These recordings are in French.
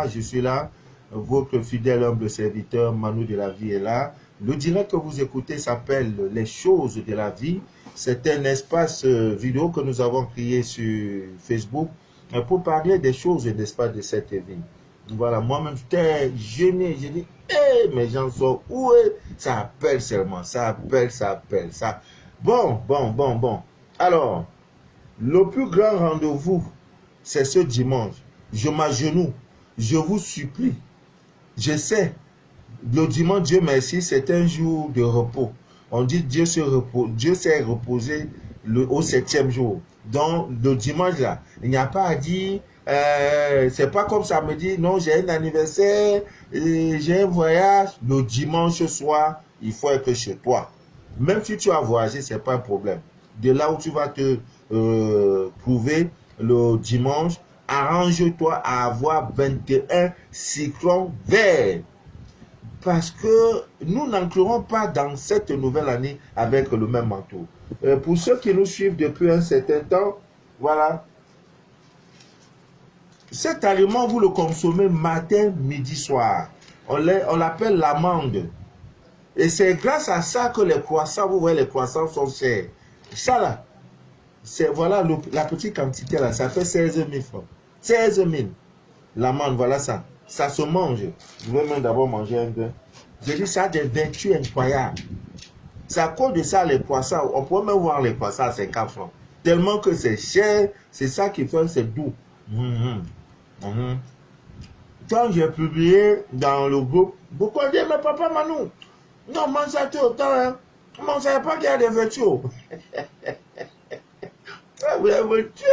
Je suis là, votre fidèle humble serviteur Manu de la vie est là. Le direct que vous écoutez s'appelle Les choses de la vie. C'est un espace vidéo que nous avons créé sur Facebook pour parler des choses, n'est-ce pas, de cette vie. Voilà, moi-même, j'étais gêné. J'ai dit, hé, mes gens sont où? Ça appelle seulement, ça appelle, ça. Bon. Alors, le plus grand rendez-vous, c'est ce dimanche. Je m'agenouille, je vous supplie. Je sais, le dimanche, Dieu merci, c'est un jour de repos. On dit Dieu s'est reposé au 7e jour. Donc, le dimanche là, il n'y a pas à dire, c'est pas comme samedi, non, j'ai un anniversaire, j'ai un voyage. Le dimanche soir, il faut être chez toi. Même si tu as voyagé, c'est pas un problème. De là où tu vas te trouver le dimanche, arrange-toi à avoir 21 cyclones verts. Parce que nous n'entrerons pas dans cette nouvelle année avec le même manteau. Pour ceux qui nous suivent depuis un certain temps, voilà. Cet aliment, vous le consommez matin, midi, soir. On l'appelle l'amande. Et c'est grâce à ça que les croissants, vous voyez, les croissants sont chers. Ça là, c'est voilà la petite quantité là, ça fait 16 000 francs. 16 000. L'amande, voilà ça. Ça se mange. Je vais même d'abord manger un peu. J'ai dit ça a des vertus incroyables. C'est à cause de ça les croissants. On peut même voir les croissants à 50 francs. Tellement que c'est cher, c'est ça qui fait, c'est doux. Quand j'ai publié dans le groupe, beaucoup ont dit, mais papa Manu, non, mange ça tout autant, hein. On ne savait pas qu'il y a des vertus. Vous avez tué.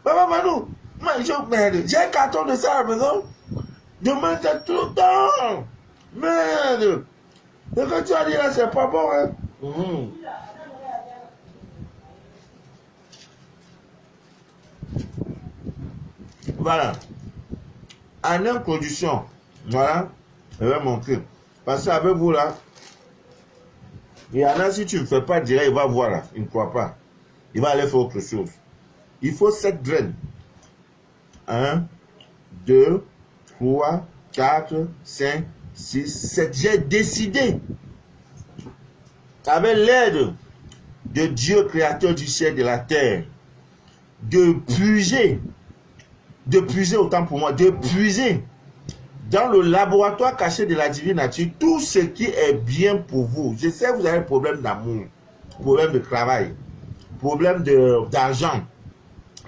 Papa Manu, merde, j'ai un carton de ça à la maison. Je mange ça tout le temps. Merde. Ce que tu as dit là, c'est pas bon, hein. Voilà. En introduction, voilà, je vais montrer. Parce qu'avec vous là, il y en a, si tu ne fais pas direct, il va voir là, il ne croit pas. Il va aller faire autre chose. Il faut 7 graines. 1, 2, 3, 4, 5, 6, 7. J'ai décidé, avec l'aide de Dieu, créateur du ciel et de la terre, de puiser autant pour moi, de puiser dans le laboratoire caché de la divine nature tout ce qui est bien pour vous. Je sais que vous avez un problème d'amour, problème de travail, problème d'argent.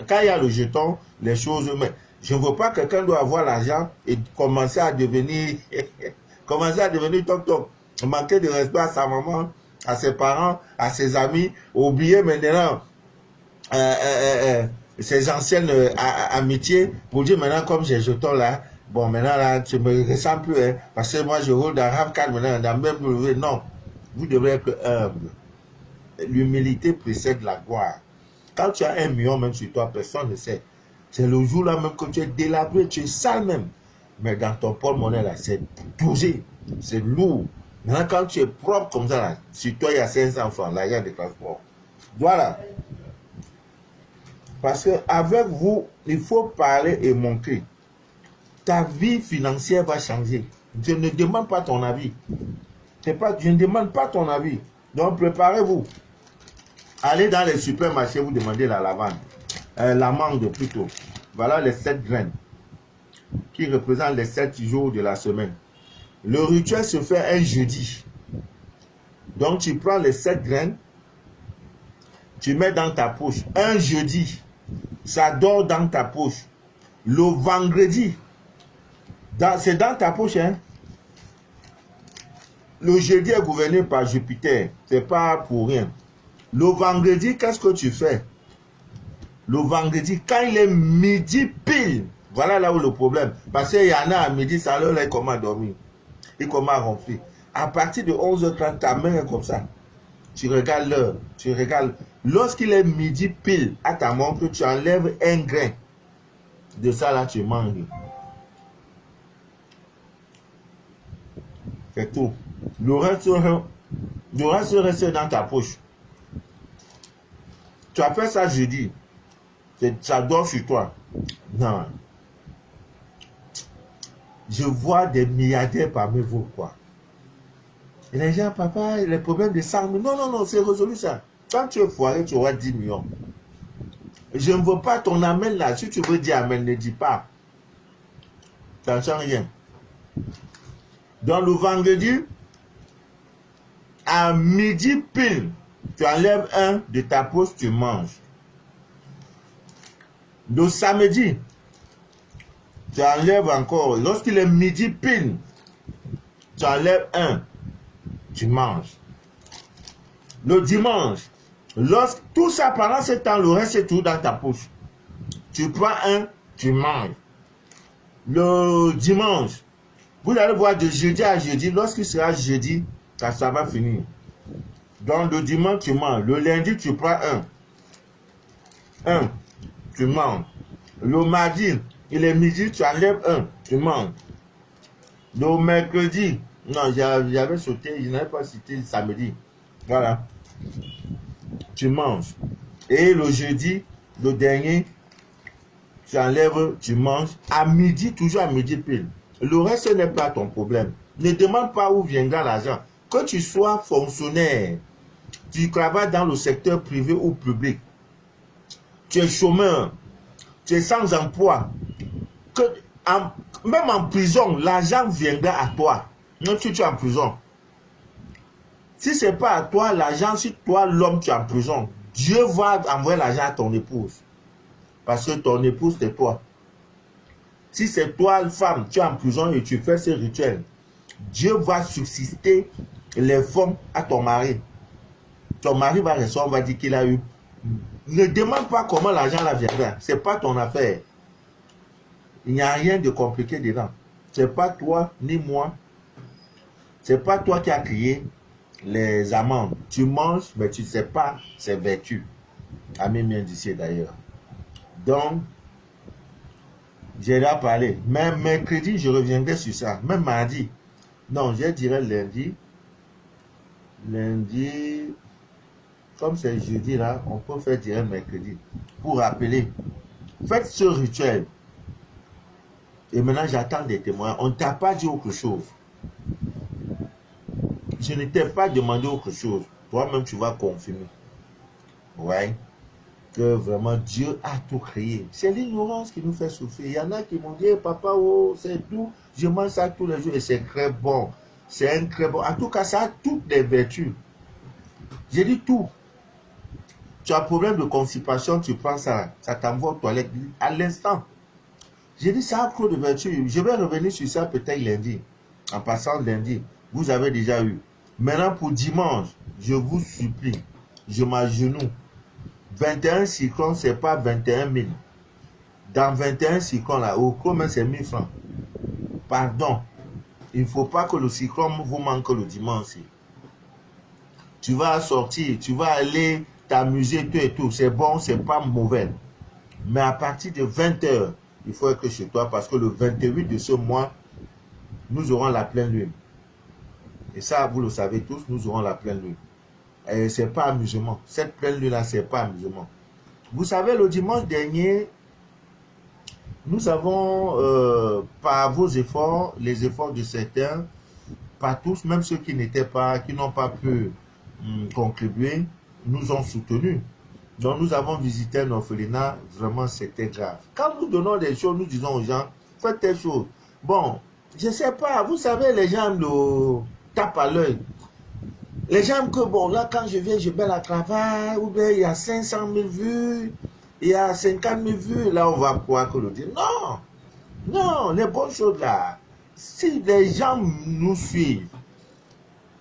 Quand il y a le jeton, les choses, mais je ne veux pas que quelqu'un doit avoir l'argent et commencer à devenir toc-toc, manquer de respect à sa maman, à ses parents, à ses amis, oublier maintenant ses anciennes amitiés pour dire maintenant comme j'ai jeton là, bon maintenant là tu me ressembles plus, hein, parce que moi je roule dans RAV4 maintenant, dans même W. Non, vous devez être humble. L'humilité précède la gloire. Quand tu as 1 million même sur toi, personne ne sait. C'est le jour là même que tu es délabré, tu es sale même. Mais dans ton porte-monnaie là, c'est posé, c'est lourd. Maintenant quand tu es propre comme ça là, sur toi il y a 500 francs, l'argent de transport. Voilà. Parce qu'avec vous, il faut parler et montrer. Ta vie financière va changer. Je ne demande pas ton avis. Je ne demande pas ton avis. Donc, préparez-vous. Allez dans les supermarchés, vous demandez la lavande. L'amande plutôt. Voilà les 7 graines qui représentent les 7 jours de la semaine. Le rituel se fait un jeudi. Donc, tu prends les 7 graines, tu mets dans ta poche. Un jeudi. Ça dort dans ta poche. Le vendredi, c'est dans ta poche, hein. Le jeudi est gouverné par Jupiter. C'est pas pour rien. Le vendredi, qu'est-ce que tu fais? Le vendredi, quand il est midi pile, voilà là où le problème. Parce qu'il y en a à midi, ça leur là, il commence à dormir. Il commence à ronfler. À partir de 11h30, ta main est comme ça. Tu regardes l'heure, tu regardes. Lorsqu'il est midi pile à ta montre, tu enlèves un grain. De ça là, tu manges. C'est tout. Le reste reste dans ta poche. Tu as fait ça jeudi. Ça dort sur toi. Non. Je vois des milliardaires parmi vous, quoi. Et les gens, papa, les problèmes de sang. Non, non, non, c'est résolu ça. Quand tu es foiré, tu auras 10 millions. Je ne veux pas ton amen là. Si tu veux dire amen, ne dis pas. Ça ne change rien. Dans le vendredi, à midi pile, tu enlèves un de ta poche, tu manges. Le samedi, tu enlèves encore. Lorsqu'il est midi pile, tu enlèves un, tu manges. Le dimanche, lorsque tout ça pendant ce temps, le reste c'est tout dans ta poche. Tu prends un, tu manges. Le dimanche, vous allez voir de jeudi à jeudi. Lorsqu'il sera jeudi, ça va finir. Donc le dimanche, tu manges. Le lundi, tu prends un, tu manges. Le mardi, il est midi, tu enlèves un, tu manges. Le mercredi, non, j'avais sauté, je n'avais pas cité le samedi. Voilà. Tu manges. Et le jeudi, le dernier, tu enlèves, tu manges. À midi, toujours à midi pile. Le reste, ce n'est pas ton problème. Ne demande pas où viendra l'argent. Que tu sois fonctionnaire, tu travailles dans le secteur privé ou public, tu es chômeur, tu es sans emploi, même en prison, l'argent viendra à toi. Même si tu es en prison. Si ce n'est pas à toi l'argent, si toi l'homme tu es en prison, Dieu va envoyer l'argent à ton épouse. Parce que ton épouse c'est toi. Si c'est toi femme, tu es en prison et tu fais ce rituel, Dieu va subsister les fonds à ton mari. Ton mari va recevoir, on va dire qu'il a eu. Ne demande pas comment l'argent la viendra. Ce n'est pas ton affaire. Il n'y a rien de compliqué dedans. Ce n'est pas toi ni moi. Ce n'est pas toi qui as créé les amandes. Tu manges, mais tu ne sais pas ses vertus. Ami bien d'ici d'ailleurs. Donc, j'ai là parlé. Même mercredi, je reviendrai sur ça. Même mardi. Non, je dirais lundi. Lundi, comme c'est jeudi là, on peut faire direct mercredi. Pour rappeler, faites ce rituel. Et maintenant, j'attends des témoins. On ne t'a pas dit autre chose. Je ne t'ai pas demandé autre chose. Toi-même, tu vas confirmer. Ouais. Que vraiment Dieu a tout créé. C'est l'ignorance qui nous fait souffrir. Il y en a qui m'ont dit, hey, papa, oh, c'est tout. Je mange ça tous les jours et c'est très bon. C'est un très bon. En tout cas, ça a toutes les vertus. J'ai dit tout. Tu as un problème de constipation, tu prends ça. Ça t'envoie aux toilettes à l'instant. J'ai dit ça a trop de vertus. Je vais revenir sur ça peut-être lundi. En passant lundi. Vous avez déjà eu. Maintenant pour dimanche, je vous supplie. Je m'agenouille. 21 cyclones, ce n'est pas 21 000. Dans 21 cyclones, là, au commun, c'est 1000 francs. Pardon. Il ne faut pas que le cyclone vous manque le dimanche. Tu vas sortir, tu vas aller t'amuser, tout et tout. C'est bon, c'est pas mauvais. Mais à partir de 20 h, il faut être chez toi parce que le 28 de ce mois, nous aurons la pleine lune. Et ça, vous le savez tous, nous aurons la pleine lune. Et ce n'est pas amusement. Cette pleine lune-là, ce n'est pas amusement. Vous savez, le dimanche dernier, nous avons, par vos efforts, les efforts de certains, pas tous, même ceux qui n'ont pas pu contribuer, nous ont soutenus. Donc nous avons visité un orphelinat, vraiment c'était grave. Quand nous donnons des choses, nous disons aux gens, faites telle chose. Bon, je ne sais pas, vous savez, les gens nous tapent à l'œil. Les gens que, bon, là, quand je viens, je mets la travail, ou bien il y a 500 000 vues, il y a 50 000 vues, là, on va croire que le dire. Non, non, les bonnes choses là, si les gens nous suivent,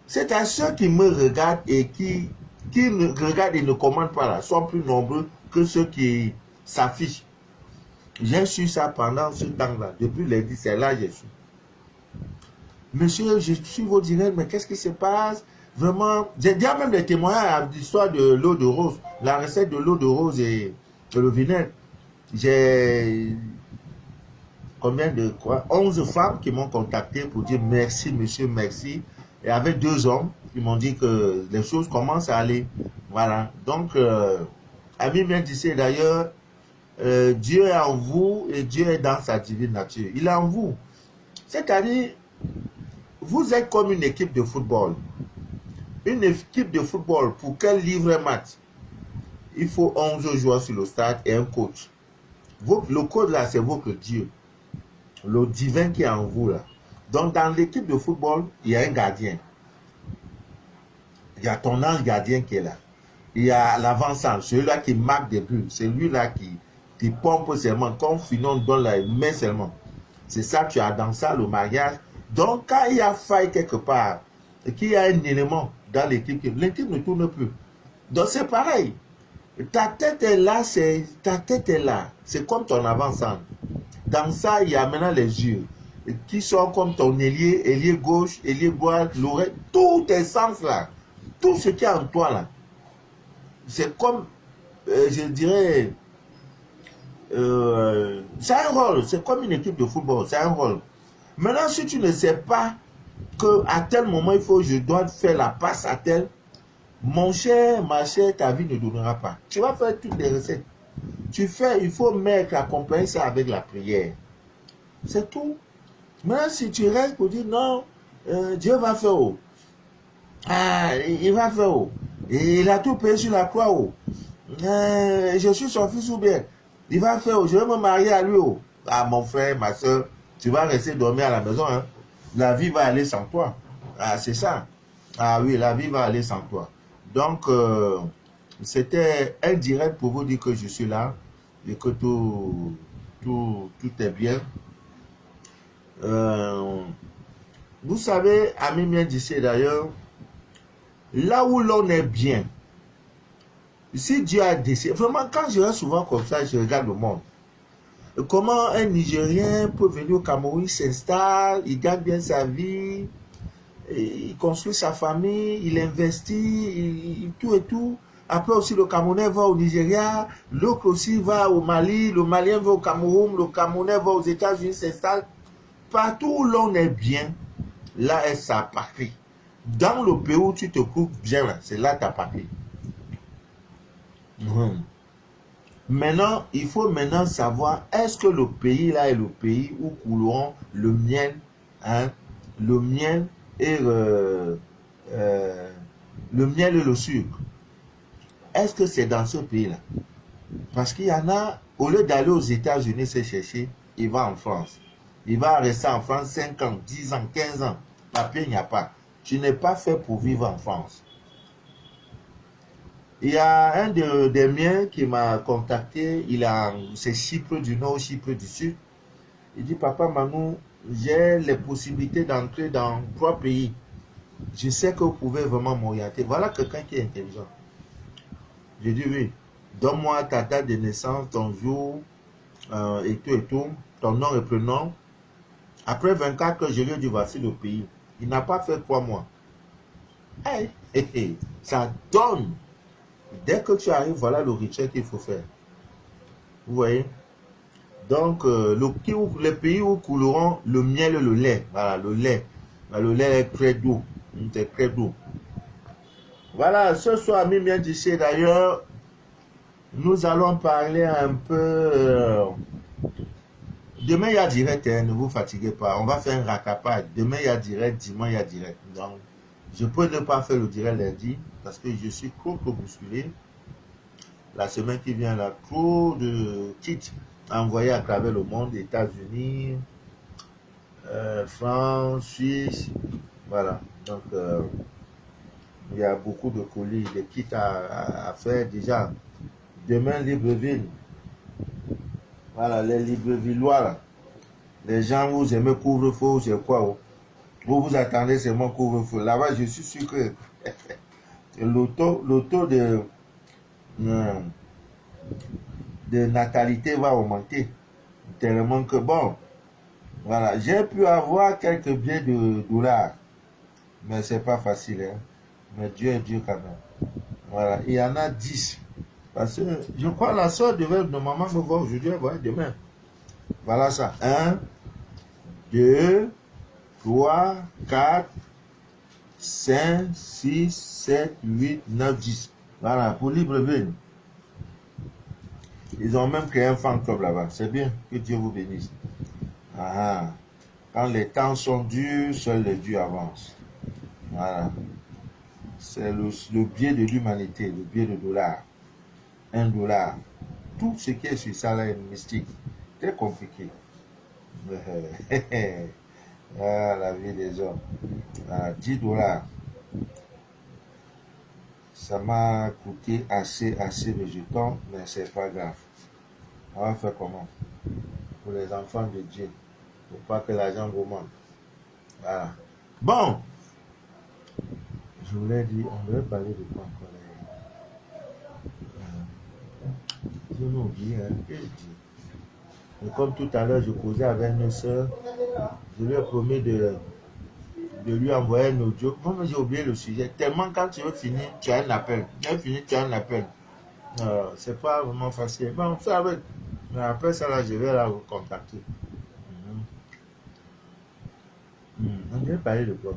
c'est à ceux qui me regardent et qui me regardent et ne commentent pas là, sont plus nombreux que ceux qui s'affichent. J'ai su ça pendant ce temps-là, depuis lundi, c'est là que j'ai su. Monsieur, je suis vos directs, mais qu'est-ce qui se passe? Vraiment, j'ai déjà même des témoignages à l'histoire de l'eau de rose, la recette de l'eau de rose et le vinaigre. J'ai combien de quoi? 11 femmes qui m'ont contacté pour dire merci, monsieur, merci. Et avec 2 hommes qui m'ont dit que les choses commencent à aller. Voilà. Donc, Ami bien d'ici d'ailleurs, Dieu est en vous et Dieu est dans sa divine nature. Il est en vous. C'est-à-dire, vous êtes comme une équipe de football. Une équipe de football, pour qu'elle livre un match, il faut 11 joueurs sur le stade et un coach. Le coach là, c'est votre Dieu. Le divin qui est en vous là. Donc dans l'équipe de football, il y a un gardien. Il y a ton ange gardien qui est là. Il y a l'avant-centre, celui-là qui marque des buts. C'est lui-là qui pompe seulement. Quand Finon donne la main seulement. C'est ça que tu as dans ça, le mariage. Donc quand il y a faille quelque part, et qu'il y a un élément dans l'équipe ne tourne plus. Donc c'est pareil. Ta tête est là, c'est comme ton avant-centre. Dans ça, il y a maintenant les yeux qui sont comme ton ailier gauche, ailier droit, l'oreille, tous tes sens là, tout ce qui est en toi là. C'est comme, je dirais, c'est un rôle, c'est comme une équipe de football, c'est un rôle. Maintenant, si tu ne sais pas qu'à tel moment, je dois faire la passe à tel, mon cher, ma chère, ta vie ne donnera pas. Tu vas faire toutes les recettes. Il faut mettre, accompagner ça avec la prière. C'est tout. Mais si tu restes pour dire non, Dieu va faire haut. Ah, il va faire haut. Il a tout payé sur la croix haut. Je suis son fils ou bien. Il va faire haut. Je vais me marier à lui haut. Ah, mon frère, ma soeur, tu vas rester dormir à la maison. Hein. La vie va aller sans toi. Ah, c'est ça. Ah oui, la vie va aller sans toi. Donc, c'était indirect pour vous dire que je suis là et que tout est bien. Vous savez, Ami bien disait d'ailleurs, là où l'on est bien, si Dieu a décidé, vraiment quand je reste souvent comme ça, je regarde le monde. Comment un Nigérien peut venir au Cameroun, il s'installe, il gagne bien sa vie, il construit sa famille, il investit, tout et tout. Après aussi le Camerounais va au Nigeria, l'autre aussi va au Mali, le Malien va au Cameroun, le Camerounais va aux États-Unis, s'installe. Partout où l'on est bien, là est sa patrie. Dans le pays où tu te trouves bien, c'est là ta patrie. Maintenant, il faut maintenant savoir, est-ce que le pays là est le pays où couleront le miel, hein, le miel et le sucre. Est-ce que c'est dans ce pays-là? Parce qu'il y en a, au lieu d'aller aux États-Unis se chercher, il va en France. Il va rester en France 5 ans, 10 ans, 15 ans. Papier, il n'y a pas. Tu n'es pas fait pour vivre en France. Il y a un des miens qui m'a contacté, c'est Chypre du Nord, Chypre du Sud. Il dit, Papa Manou, j'ai les possibilités d'entrer dans 3 pays. Je sais que vous pouvez vraiment m'orienter. Voilà quelqu'un qui est intelligent. J'ai dit, oui, donne-moi ta date de naissance, ton jour, et tout, ton nom et prénom. Après 24 heures, je lui ai dit, voici le pays. Il n'a pas fait 3 mois. Hey, hey, hey, ça donne. Dès que tu arrives, voilà le rituel qu'il faut faire. Vous voyez? Donc, les pays où couleront le miel et le lait. Voilà, le lait. Le lait est très doux. C'est très doux. Voilà, ce soir, Mimien d'ici d'ailleurs, nous allons parler un peu. Demain, il y a direct, hein, ne vous fatiguez pas. On va faire un rattrapage. Demain, il y a direct, dimanche, il y a direct. Donc, je peux ne pas faire le direct lundi parce que je suis trop bousculé. La semaine qui vient, là, trop de kits envoyés à travers le monde, États-Unis, France, Suisse. Voilà. Donc, il y a beaucoup de colis, des kits à faire déjà. Demain, Libreville. Voilà, les Librevillois, là. Les gens, vous aimez couvre-feu, c'est quoi? Vous attendez seulement couvre-feu. Là-bas, je suis sûr que le taux de natalité va augmenter. Tellement que bon, voilà, j'ai pu avoir quelques billets de dollars, mais c'est pas facile, hein. Mais Dieu est Dieu quand même. Voilà, il y en a 10. Parce que je crois que la soeur devait normalement me voir aujourd'hui, voilà, demain. Voilà ça. 1, 2, 3, 4, 5, 6, 7, 8, 9, 10. Voilà, pour Libreville. Ils ont même créé un fan club là-bas. C'est bien. Que Dieu vous bénisse. Ah, ah. Quand les temps sont durs, seuls les dieux avancent. Voilà. C'est le biais de l'humanité, le biais de dollar. $1. Tout ce qui est sur ça là est mystique. Très compliqué. Ah, la vie des hommes. Ah, $10. Ça m'a coûté assez de jetons, mais c'est pas grave. On va faire comment? Pour les enfants de Dieu. Pour pas que l'argent vous manque. Voilà. Bon. Je voulais dire, on devait parler de quoi encore? Je m'ai oublié, hein. Et comme tout à l'heure, je causais avec une soeur, je lui ai promis de lui envoyer un audio. Moi, j'ai oublié le sujet. Tellement quand tu veux finir, tu as un appel. Tu as fini, tu as un appel. C'est pas vraiment facile. Bon, on fait avec. Mais après ça, là, je vais là vous contacter. On devait parler de quoi?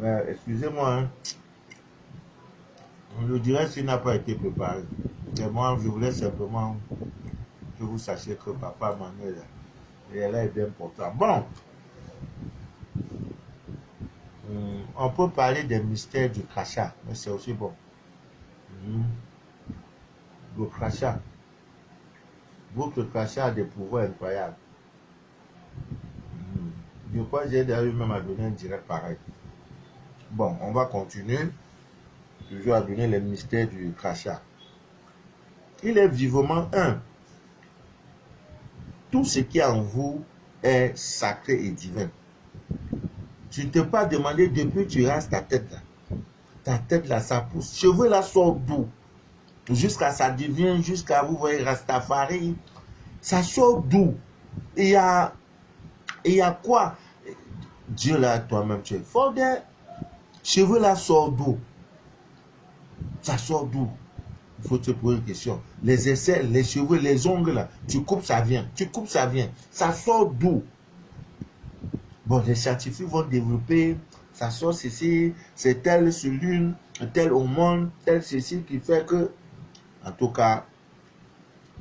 Ouais, excusez-moi. Hein. Le direct n'a pas été préparé. Et moi, je voulais simplement que vous sachiez que papa Manuel est là, est bien important. Bon, on peut parler des mystères du crachat, mais c'est aussi bon. Le crachat. Votre crachat a des pouvoirs incroyables. Je crois que j'ai d'ailleurs même à donner un direct pareil. Bon, on va continuer. Toujours à donner les mystères du crachat. Il est vivement un. Tout ce qui est en vous est sacré et divin. Tu ne t'es pas demandé depuis que tu rases ta tête là. Ta tête là, ça pousse. Cheveux là sortent d'où? Jusqu'à ça devient, jusqu'à vous voyez Rastafari. Ça sort d'où? Il y a quoi? Dieu là, toi-même, tu es fort des cheveux là sortent d'où? Ça sort d'où? Il faut te poser une question. Les aisselles, les cheveux, les ongles là, tu coupes, ça vient. Tu coupes, ça vient. Ça sort d'où? Bon, les scientifiques vont développer, ça sort ceci, c'est telle cellule, tel hormone, tel ceci qui fait que, en tout cas,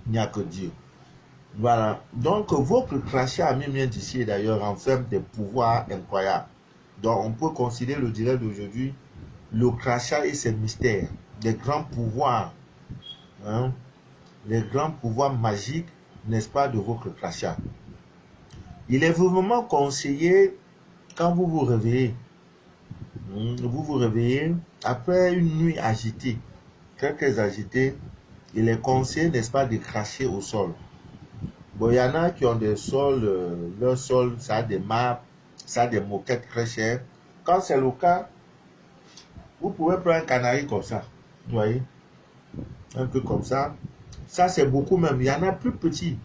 il n'y a que Dieu. Voilà. Donc, votre crachat à mien d'ici d'ailleurs renferme des pouvoirs incroyables. Donc, on peut considérer le direct d'aujourd'hui, le crachat et ses mystères, des grands pouvoirs, hein, les grands pouvoirs magiques, n'est-ce pas, de votre crachat. Il est vraiment conseillé, quand vous vous réveillez après une nuit agitée, très agitée, il est conseillé, n'est-ce pas, de cracher au sol. Bon, il y en a qui ont des sols, leur sol, ça a des marbres, ça a des moquettes très chères. Quand c'est le cas, vous pouvez prendre un canari comme ça, vous voyez, un peu comme ça. Ça, c'est beaucoup même. Il y en a plus petits.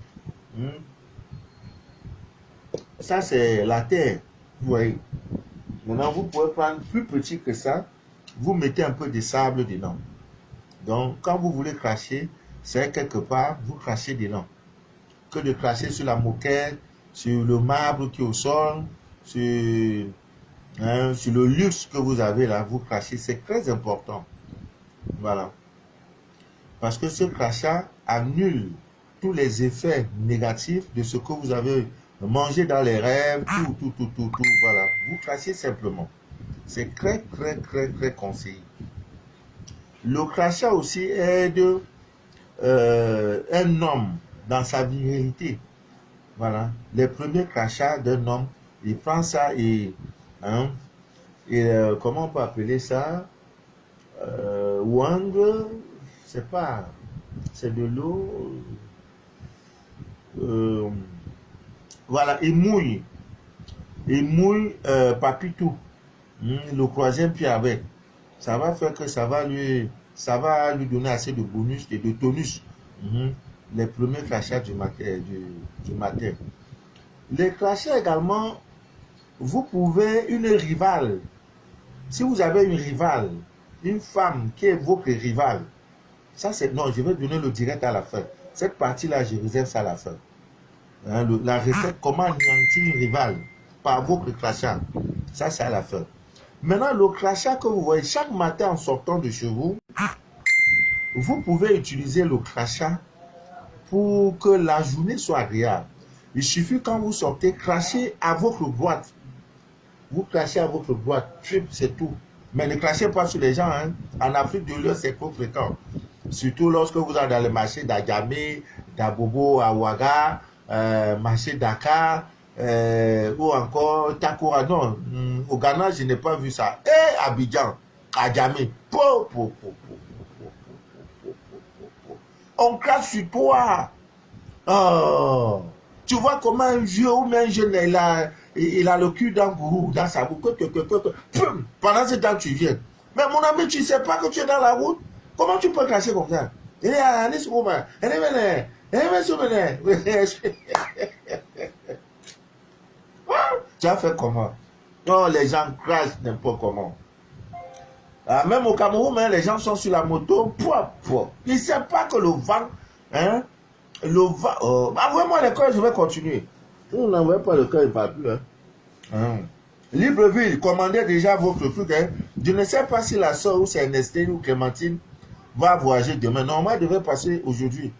Ça, c'est la terre, vous voyez. Maintenant, vous pouvez prendre plus petit que ça. Vous mettez un peu de sable dedans. Donc, quand vous voulez cracher, c'est quelque part, vous crachez dedans. Que de cracher sur la moquette, sur le marbre qui est au sol, sur le luxe que vous avez là, vous crachez. C'est très important. Voilà. Parce que ce crachat annule tous les effets négatifs de ce que vous avez mangé dans les rêves, tout. Voilà. Vous crachez simplement. C'est très conseillé. Le crachat aussi aide un homme dans sa virilité. Voilà. Les premiers crachats d'un homme, il prend ça et comment on peut appeler ça? Wang, c'est pas, c'est de l'eau. Voilà, il mouille Papitou, le troisième pied avec. Ça va faire que ça va lui donner assez de bonus et de tonus. Les premiers crachats du matin. Les crachats également, vous pouvez une rivale. Si vous avez une rivale, une femme qui est votre rivale, ça c'est non, je vais donner le direct à la fin. Cette partie-là, je réserve ça à la fin. La recette, comment anéantir une rivale par votre crachat, ça c'est à la fin. Maintenant, le crachat que vous voyez, chaque matin en sortant de chez vous, vous pouvez utiliser le crachat pour que la journée soit agréable. Il suffit quand vous sortez, cracher à votre boîte. Vous crachez à votre boîte, c'est tout. Mais ne crachez pas sur les gens. Hein. En Afrique de l'Ouest, c'est trop fréquent. Surtout lorsque vous êtes dans le marché d'Adjamé, d'Abobo, à Ouaga, marché Dakar, ou encore Takora. Non, au Ghana, je n'ai pas vu ça. Et Abidjan, Adjamé. On crache sur toi. Oh. Tu vois comment un vieux ou un jeune, il a le cul d'un gourou, dans sa bouche. Pendant ce temps, tu viens. Mais mon ami, tu ne sais pas que tu es dans la route. Comment tu peux cracher comme ça? Tu as fait comment? Non, les gens crachent n'importe comment. Même au Cameroun, les gens sont sur la moto. Ils ne savent pas que le vent, hein, envoyez-moi le cœur, je vais continuer. Si vous n'envoyez pas le cœur, il ne parle plus. Hein. Libreville, commandez déjà votre truc. Hein. Je ne sais pas si la soeur ou c'est Ernestine ou Clémentine va voyager demain. Normalement, elle devait passer aujourd'hui.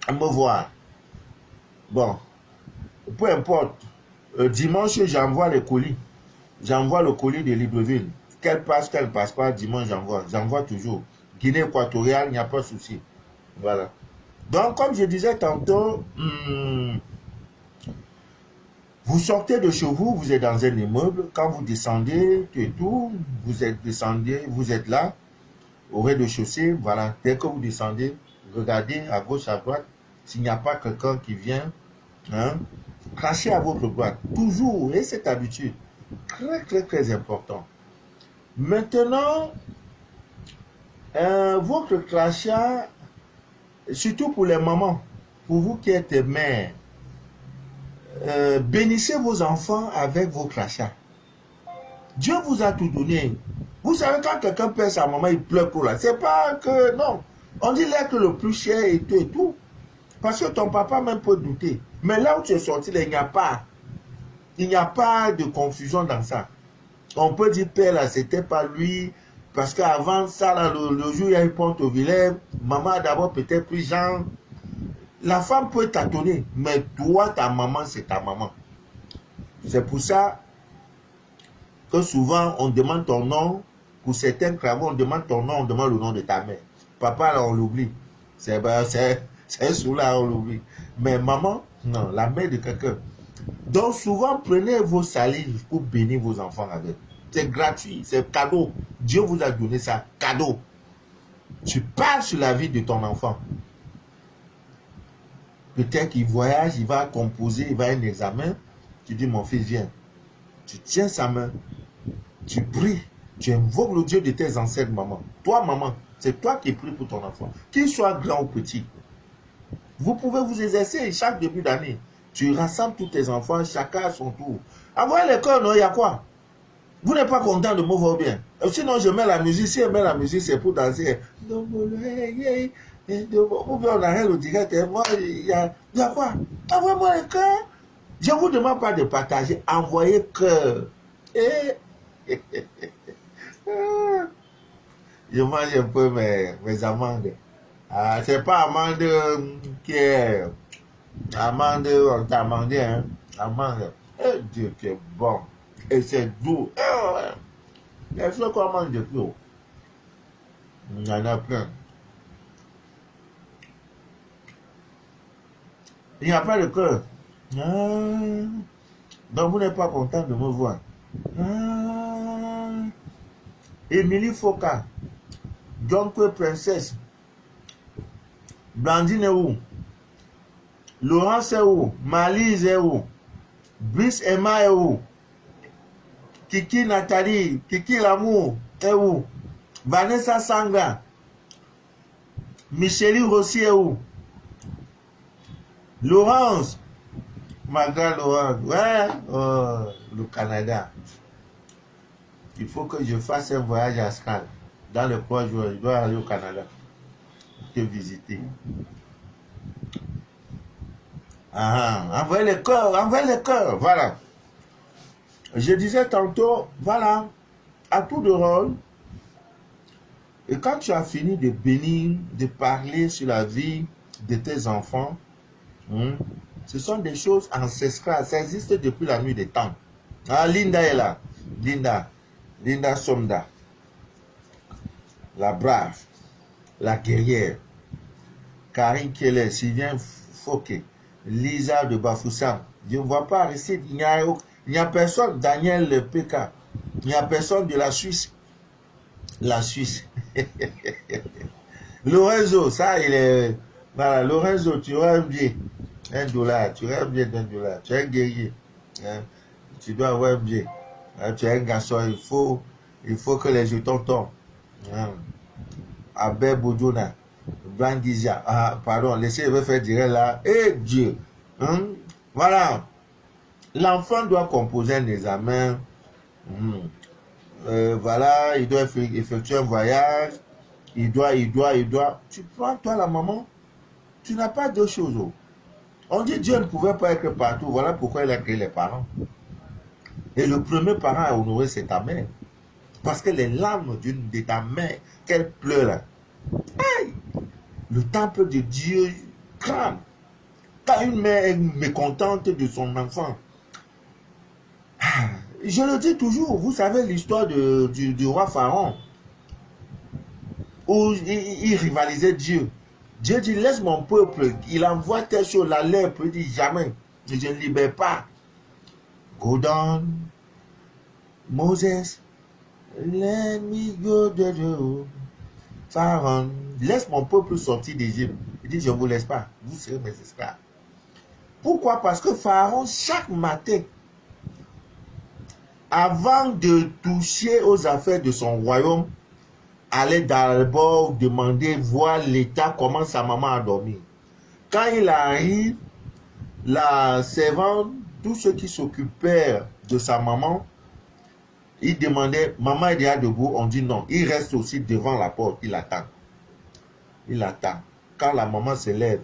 Me voir. Bon, peu importe. Dimanche, j'envoie les colis. J'envoie le colis de Libreville. Qu'elle passe pas, dimanche, j'envoie. J'envoie toujours. Guinée équatoriale, il n'y a pas de souci. Voilà. Donc, comme je disais tantôt, vous sortez de chez vous, vous êtes dans un immeuble. Quand vous descendez, tout, vous êtes là, au rez-de-chaussée. Voilà. Dès que vous descendez, regardez à gauche, à droite. S'il n'y a pas quelqu'un qui vient, hein, crachez à votre droite. Toujours, et cette habitude. Très, très, très important. Maintenant, votre crachat, surtout pour les mamans, pour vous qui êtes mères, bénissez vos enfants avec vos crachats. Dieu vous a tout donné. Vous savez, quand quelqu'un perd sa maman, il pleure pour là. C'est pas que, non. On dit l'être le plus cher et tout et tout. Parce que ton papa même peut douter. Mais là où tu es sorti, il n'y a pas. Il n'y a pas de confusion dans ça. On peut dire, père, là, c'était pas lui. Parce qu'avant ça, là, le jour où il y a une pente au village, maman d'abord peut-être plus genre. La femme peut tâtonner, mais toi, ta maman, c'est ta maman. C'est pour ça que souvent, on demande ton nom. Pour certains travaux, on demande ton nom, on demande le nom de ta mère. Papa, là, on l'oublie. C'est sous-là, on l'oublie. Mais maman, non, la mère de quelqu'un. Donc, souvent, prenez vos salives pour bénir vos enfants avec. C'est gratuit, c'est cadeau. Dieu vous a donné ça, cadeau. Tu parles sur la vie de ton enfant. Peut-être qu'il voyage, il va composer, il va à un examen. Tu dis, mon fils, viens. Tu tiens sa main. Tu pries. Tu invoques le Dieu de tes ancêtres, maman. Toi, maman, c'est toi qui pries pour ton enfant. Qu'il soit grand ou petit. Vous pouvez vous exercer chaque début d'année. Tu rassembles tous tes enfants, chacun à son tour. Avant l'école, il y a quoi? Vous n'êtes pas content de me voir bien. Sinon, je mets la musique. Si je mets la musique, c'est pour danser. Ou bien on arrête le direct. Moi, il y a quoi? Envoyez-moi le cœur. Je ne vous demande pas de partager. Envoyez cœur. Je mange un peu mes amandes. Ah, c'est pas amande qui est. Amande, on t'a amandé, hein? Amande. Eh Dieu, qui est bon. Et c'est doux. Les choses qu'on mange de plus. Il y en a plein. Il n'y a pas de cœur. Ah. Donc vous n'êtes pas content de me voir. Ah. Émilie Foka. Donc Princesse. Blandine est où? Laurence est où? Malise est où? Brice Emma est où? Kiki Nathalie, Kiki L'amour est où? Vanessa Sanga. Micheline Rossi est où? Laurence. Ma grande Laurence. Ouais. Oh, le Canada. Il faut que je fasse un voyage à Scal. Dans les 3 jours, je dois aller au Canada. Te visiter. Envoyez les cœurs, envoyez les cœurs. Voilà. Je disais tantôt, voilà. à tour de rôle. Et quand tu as fini de bénir, de parler sur la vie de tes enfants, ce sont des choses ancestrales. Ça existe depuis la nuit des temps. Ah, Linda est là. Linda Somda. La brave. La guerrière. Karine Keller, Sylvain Fouquet. Lisa de Bafoussam. Je ne vois pas Aristide. Il n'y a personne. Daniel PK. Il n'y a personne de la Suisse. La Suisse. Lorenzo, ça il est... Voilà, Lorenzo, tu rêves bien. $1, tu rêves bien $1. Tu es un guerrier. Hein? Tu dois avoir bien. Hein? Tu es un garçon, il faut que les jetons tombent. Hein? Abel Bodjona, Bandizia. Ah, pardon, laissez-le faire dire là. Eh Dieu. Hein? Voilà. L'enfant doit composer un examen. Voilà, il doit effectuer un voyage. Il doit. Tu prends toi la maman. Tu n'as pas deux choses. On dit Dieu ne pouvait pas être partout. Voilà pourquoi il a créé les parents. Et le premier parent à honorer, c'est ta mère. Parce que les larmes de ta mère, qu'elle pleure, aïe, le temple de Dieu crame. Quand une mère est mécontente de son enfant, je le dis toujours, vous savez l'histoire du roi Pharaon, où il rivalisait Dieu. Dieu dit, laisse mon peuple. Il envoie telle chose, la lèpre. Il dit, jamais. Je ne libère pas. Go down. Moses. Let me go to Pharaon. Laisse mon peuple sortir d'Égypte. Il dit, je ne vous laisse pas. Vous serez mes esclaves. Pourquoi? Parce que Pharaon, chaque matin, avant de toucher aux affaires de son royaume, allait d'abord demander, voir l'état, comment sa maman a dormi. Quand il arrive, la servante, tous ceux qui s'occupaient de sa maman, il demandait, maman est déjà debout, on dit non. Il reste aussi devant la porte, il attend. Il attend. Quand la maman se lève,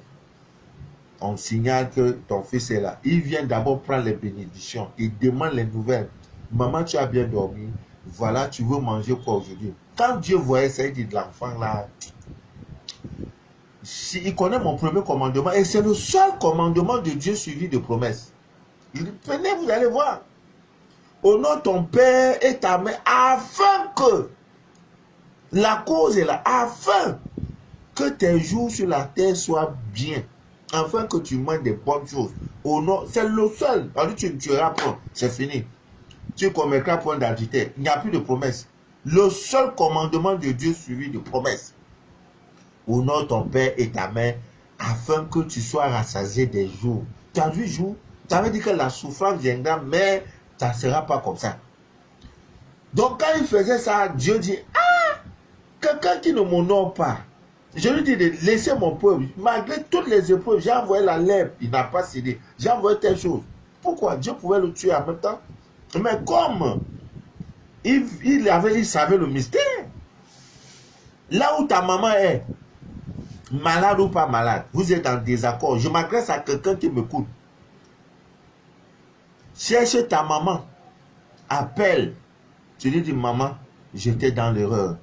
on signale que ton fils est là. Il vient d'abord prendre les bénédictions, il demande les nouvelles. Maman, tu as bien dormi, voilà, tu veux manger quoi aujourd'hui? Quand Dieu voyait ça, il dit de l'enfant là, il connaît mon premier commandement et c'est le seul commandement de Dieu suivi de promesses. Il dit, venez, vous allez voir. Honore ton père et ta mère afin que la cause est là, afin que tes jours sur la terre soient bien, afin que tu manges des bonnes choses. C'est le seul. On dit, tu ne tueras point, c'est fini. Tu commettras point d'adultère. Il n'y a plus de promesse. Le seul commandement de Dieu suivi de promesses. Honore ton père et ta mère afin que tu sois rassasié des jours. Tu as vu jour? Ça veut dire que la souffrance viendra, mais ça ne sera pas comme ça. Donc quand il faisait ça, Dieu dit, ah, quelqu'un qui ne m'honore pas, je lui dis de laisser mon peuple, malgré toutes les épreuves, j'ai envoyé la lèpre, il n'a pas cédé, j'ai envoyé telle chose. Pourquoi? Dieu pouvait le tuer en même temps. Mais comme il savait le mystère, là où ta maman est, malade ou pas malade, vous êtes en désaccord, je m'adresse à quelqu'un qui m'écoute. Cherche ta maman, appelle, tu lui dis, maman, j'étais dans l'erreur,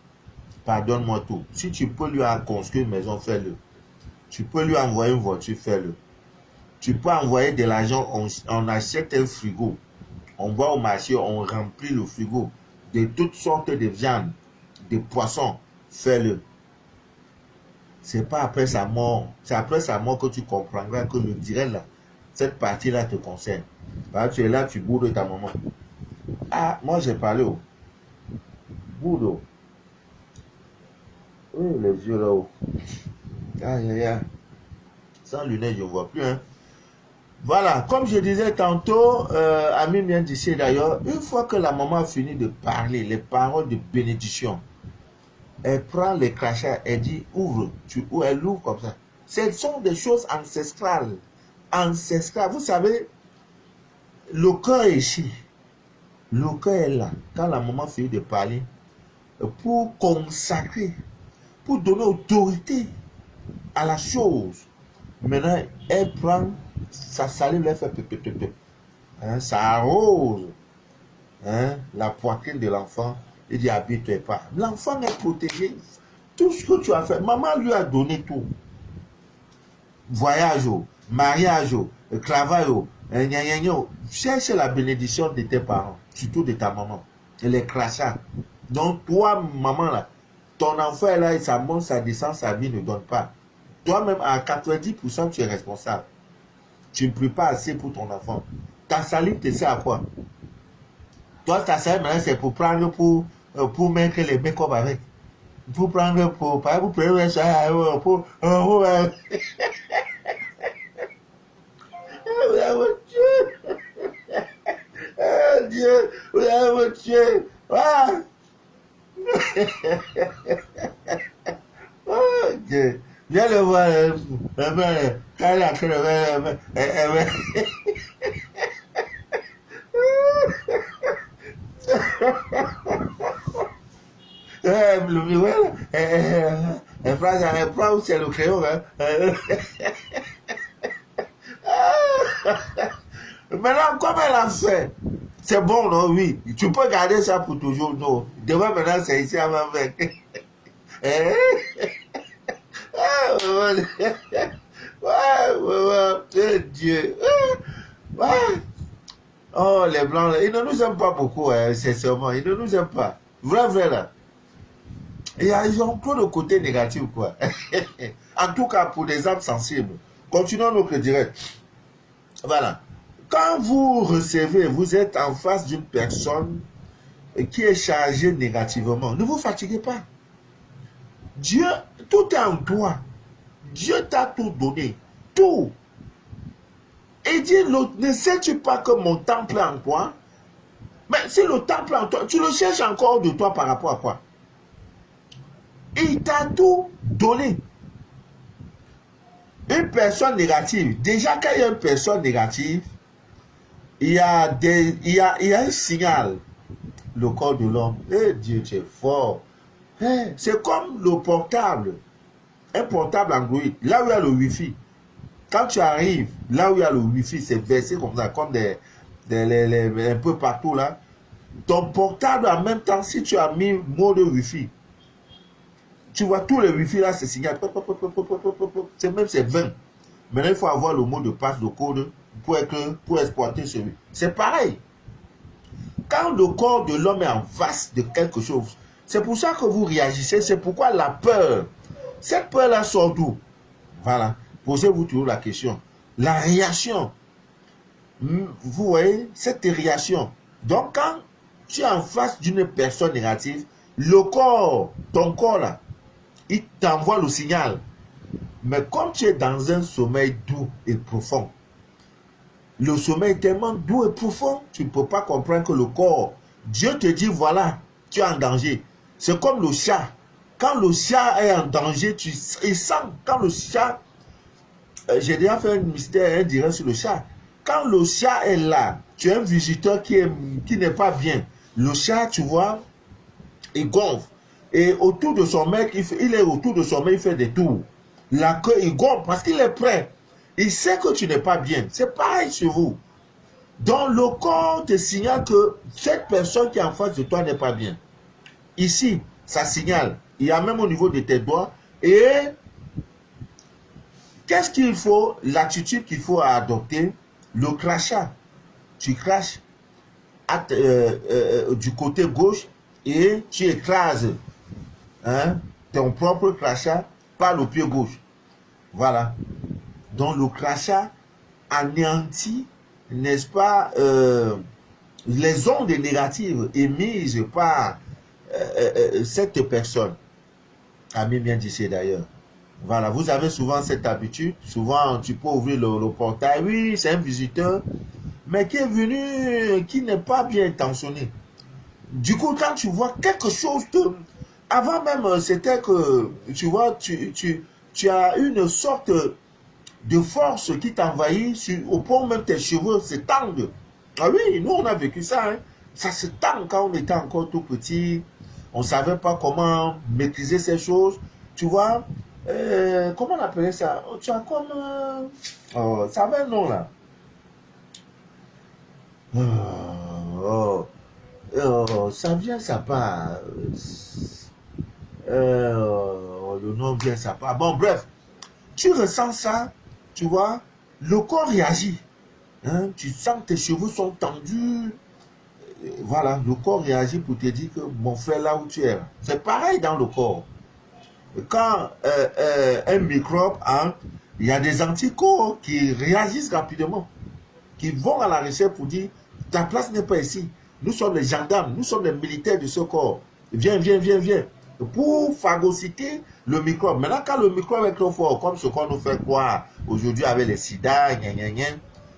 pardonne-moi tout. Si tu peux lui construire une maison, fais-le. Tu peux lui envoyer une voiture, fais-le. Tu peux envoyer de l'argent, on achète un frigo. On va au marché, on remplit le frigo de toutes sortes de viandes, de poissons, fais-le. C'est pas après sa mort, c'est après sa mort que tu comprendras que le direct là, cette partie-là te concerne. Parce que tu es là, tu boudes ta maman. Ah, moi j'ai parlé au boudo. Oui, les yeux là-haut. Aïe, aïe, aïe. Sans lunettes, je ne vois plus, hein. Voilà, comme je disais tantôt, Ami vient d'ici d'ailleurs, une fois que la maman a fini de parler, les paroles de bénédiction, elle prend les crachats, elle dit ouvre, elle ouvre comme ça. Ce sont des choses ancestrales. Ancestrales. Vous savez, le cœur est ici. Le cœur est là. Quand la maman finit de parler, pour consacrer, pour donner autorité à la chose. Maintenant, elle prend sa salive, elle fait hein, ça arrose hein, la poitrine de l'enfant Il dit, habite pas. L'enfant est protégé. Tout ce que tu as fait, maman lui a donné tout. Voyage, mariage, travail, cherche la bénédiction de tes parents, surtout de ta maman. Et les crachats. Donc, toi, maman, là, ton enfant est là et ça monte, ça descend, sa vie ne donne pas. Toi-même, à 90%, tu es responsable. Tu ne pries pas assez pour ton enfant. Ta salive te sert à quoi? Toi, ta salive, maintenant, c'est pour prendre, pour mettre les make-up avec. Pour prendre, pour prendre ça, pour Dieu, vous avez tué. Ah! Oh, Dieu. Viens le voir. Quand il a crevé, le miroir, phrase, elle prend où c'est le crayon. Maintenant, comme elle a fait, c'est bon, non? Oui. Tu peux garder ça pour toujours, non? Demain, maintenant, c'est ici à ma main. Ouais, Dieu. Ouais. Oh, les blancs, là, ils ne nous aiment pas beaucoup, hein, sincèrement. Ils ne nous aiment pas. Vrai, là. Et ils ont trop de côté négatif, quoi. En tout cas, pour les âmes sensibles. Continuons notre direct. Voilà. Quand vous recevez, vous êtes en face d'une personne qui est chargée négativement, ne vous fatiguez pas. Dieu, tout est en toi. Dieu t'a tout donné. Tout. Et dit, ne sais-tu pas que mon temple est en toi? Mais si le temple est en toi, tu le cherches encore de toi par rapport à quoi? Il t'a tout donné. Une personne négative, déjà quand il y a une personne négative, il y a un signal, le corps de l'homme. Eh Dieu, tu es fort. C'est comme le portable. Un portable Android, là où il y a le Wi-Fi. Quand tu arrives, là où il y a le Wi-Fi, c'est versé comme ça, comme un peu partout là. Ton portable en même temps, si tu as mis mode Wi-Fi, tu vois tous les Wi-Fi là, c'est signal. C'est même c'est 20. Maintenant, il faut avoir le mot de passe, de code pour exploiter celui. C'est pareil. Quand le corps de l'homme est en face de quelque chose, c'est pour ça que vous réagissez. C'est pourquoi la peur, cette peur-là sort d'où? Voilà. Posez-vous toujours la question. La réaction. Vous voyez, cette réaction. Donc, quand tu es en face d'une personne négative, le corps, ton corps là, il t'envoie le signal. Mais comme tu es dans un sommeil doux et profond, le sommeil est tellement doux et profond, tu ne peux pas comprendre que le corps, Dieu te dit, voilà, tu es en danger. C'est comme le chat. Quand le chat est en danger, il sent, quand le chat, j'ai déjà fait un mystère direct sur le chat. Quand le chat est là, tu as un visiteur qui n'est pas bien. Le chat, tu vois, il gonfle. Et autour de son mec, il est autour de son mec, il fait des tours. La queue, il gonfle parce qu'il est prêt. Il sait que tu n'es pas bien. C'est pareil sur vous. Donc le corps te signale que cette personne qui est en face de toi n'est pas bien. Ici, ça signale. Il y a même au niveau de tes doigts. Et qu'est-ce qu'il faut? L'attitude qu'il faut adopter, le crachat. Tu craches du côté gauche et tu écrases ton propre crachat par le pied gauche. Voilà. Donc le crachat anéantit, n'est-ce pas, les ondes négatives émises par cette personne. Ami bien d'ici d'ailleurs. Voilà, vous avez souvent cette habitude. Souvent, tu peux ouvrir le portail. Oui, c'est un visiteur, mais qui est venu, qui n'est pas bien intentionné. Du coup, quand tu vois quelque chose de... Avant même, c'était que, tu vois, tu as une sorte de force qui t'envahit, au point où même tes cheveux se tendent. Ah oui, nous, on a vécu ça. Hein. Ça se tend quand on était encore tout petit. On ne savait pas comment maîtriser ces choses. Tu vois, comment on appelait ça? Tu as comme... ça avait un nom là. Ça vient, ça part. Le nom vient, ça part. Bon, bref, tu ressens ça, tu vois, le corps réagit. Hein, tu sens que tes cheveux sont tendus. Voilà, le corps réagit pour te dire que mon frère, là où tu es, c'est pareil dans le corps. Quand un microbe entre, il y a des anticorps qui réagissent rapidement, qui vont à la recherche pour dire, ta place n'est pas ici. Nous sommes les gendarmes, nous sommes les militaires de ce corps. Viens, viens, viens, viens. Pour phagocyter le microbe. Maintenant, quand le microbe est trop fort, comme ce qu'on nous fait croire aujourd'hui avec les sida,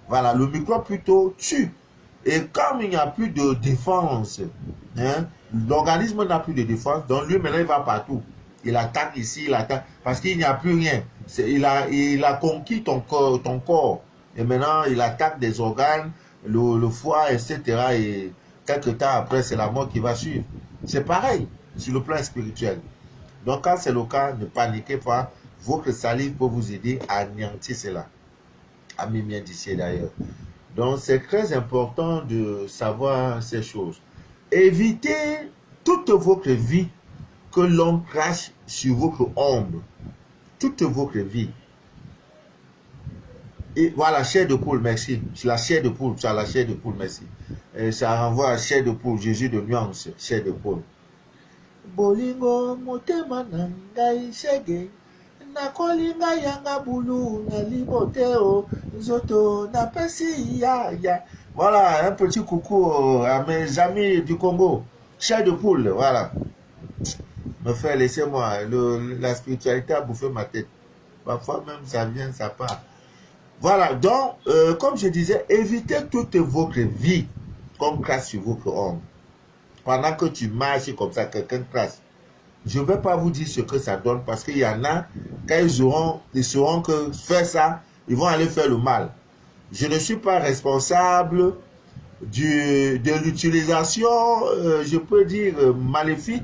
voilà, le microbe plutôt tue. Et comme il n'y a plus de défense, hein, l'organisme n'a plus de défense, donc lui maintenant il va partout. Il attaque ici, il attaque, parce qu'il n'y a plus rien. Il a conquis ton corps. Et maintenant il attaque des organes, le foie, etc. Et quelques temps après, c'est la mort qui va suivre. C'est pareil sur le plan spirituel. Donc quand c'est le cas, ne paniquez pas. Votre salive peut vous aider à anéantir cela. Ami bien d'ici d'ailleurs. Donc, c'est très important de savoir ces choses. Évitez toute votre vie que l'on crache sur votre ombre. Toute votre vie. Et voilà, chair de poule, merci. La chair de poule, tu as la chair de poule, merci. Et ça renvoie à chair de poule, Jésus de nuance, chair de poule. Bolingo motema nangai shege. Nakolinga yanga bulu na liboteo zoto na pesi ya. Voilà, un petit coucou à mes amis du Congo. Chair de poule, voilà. Me fait laisser-moi, la spiritualité a bouffé ma tête. Parfois même ça vient, ça part. Voilà, donc, comme je disais, évitez toute votre vie qu'on crache sur votre ombre. Pendant que tu marches comme ça, quelqu'un crache. Je ne vais pas vous dire ce que ça donne parce qu'il y en a, quand ils sauront que faire ça, ils vont aller faire le mal. Je ne suis pas responsable de l'utilisation, je peux dire, maléfique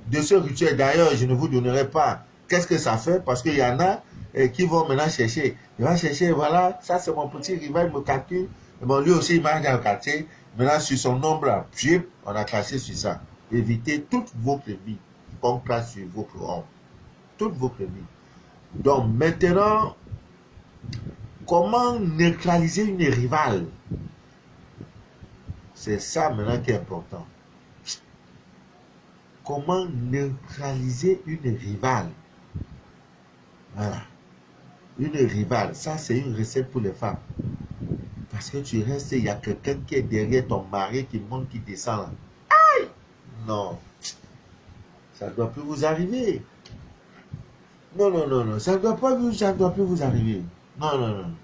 de ce rituel. D'ailleurs, je ne vous donnerai pas qu'est-ce que ça fait parce qu'il y en a qui vont maintenant chercher. Il va chercher, voilà, ça c'est mon petit rival, il me calcule. Bon, lui aussi, il m'a dans le quartier. Maintenant, sur son ombre, puis on a craché sur ça. Évitez toute votre vie qu'on crache sur votre ombre. Toute votre vie. Donc, maintenant, comment neutraliser une rivale? C'est ça maintenant qui est important. Comment neutraliser une rivale? Voilà. Une rivale, ça c'est une recette pour les femmes. Parce que tu restes, il y a quelqu'un qui est derrière ton mari qui monte, qui descend. Aïe! Non. Ça ne doit plus vous arriver. Non, non, non, non. Ça ne doit plus vous arriver. Non, non, non.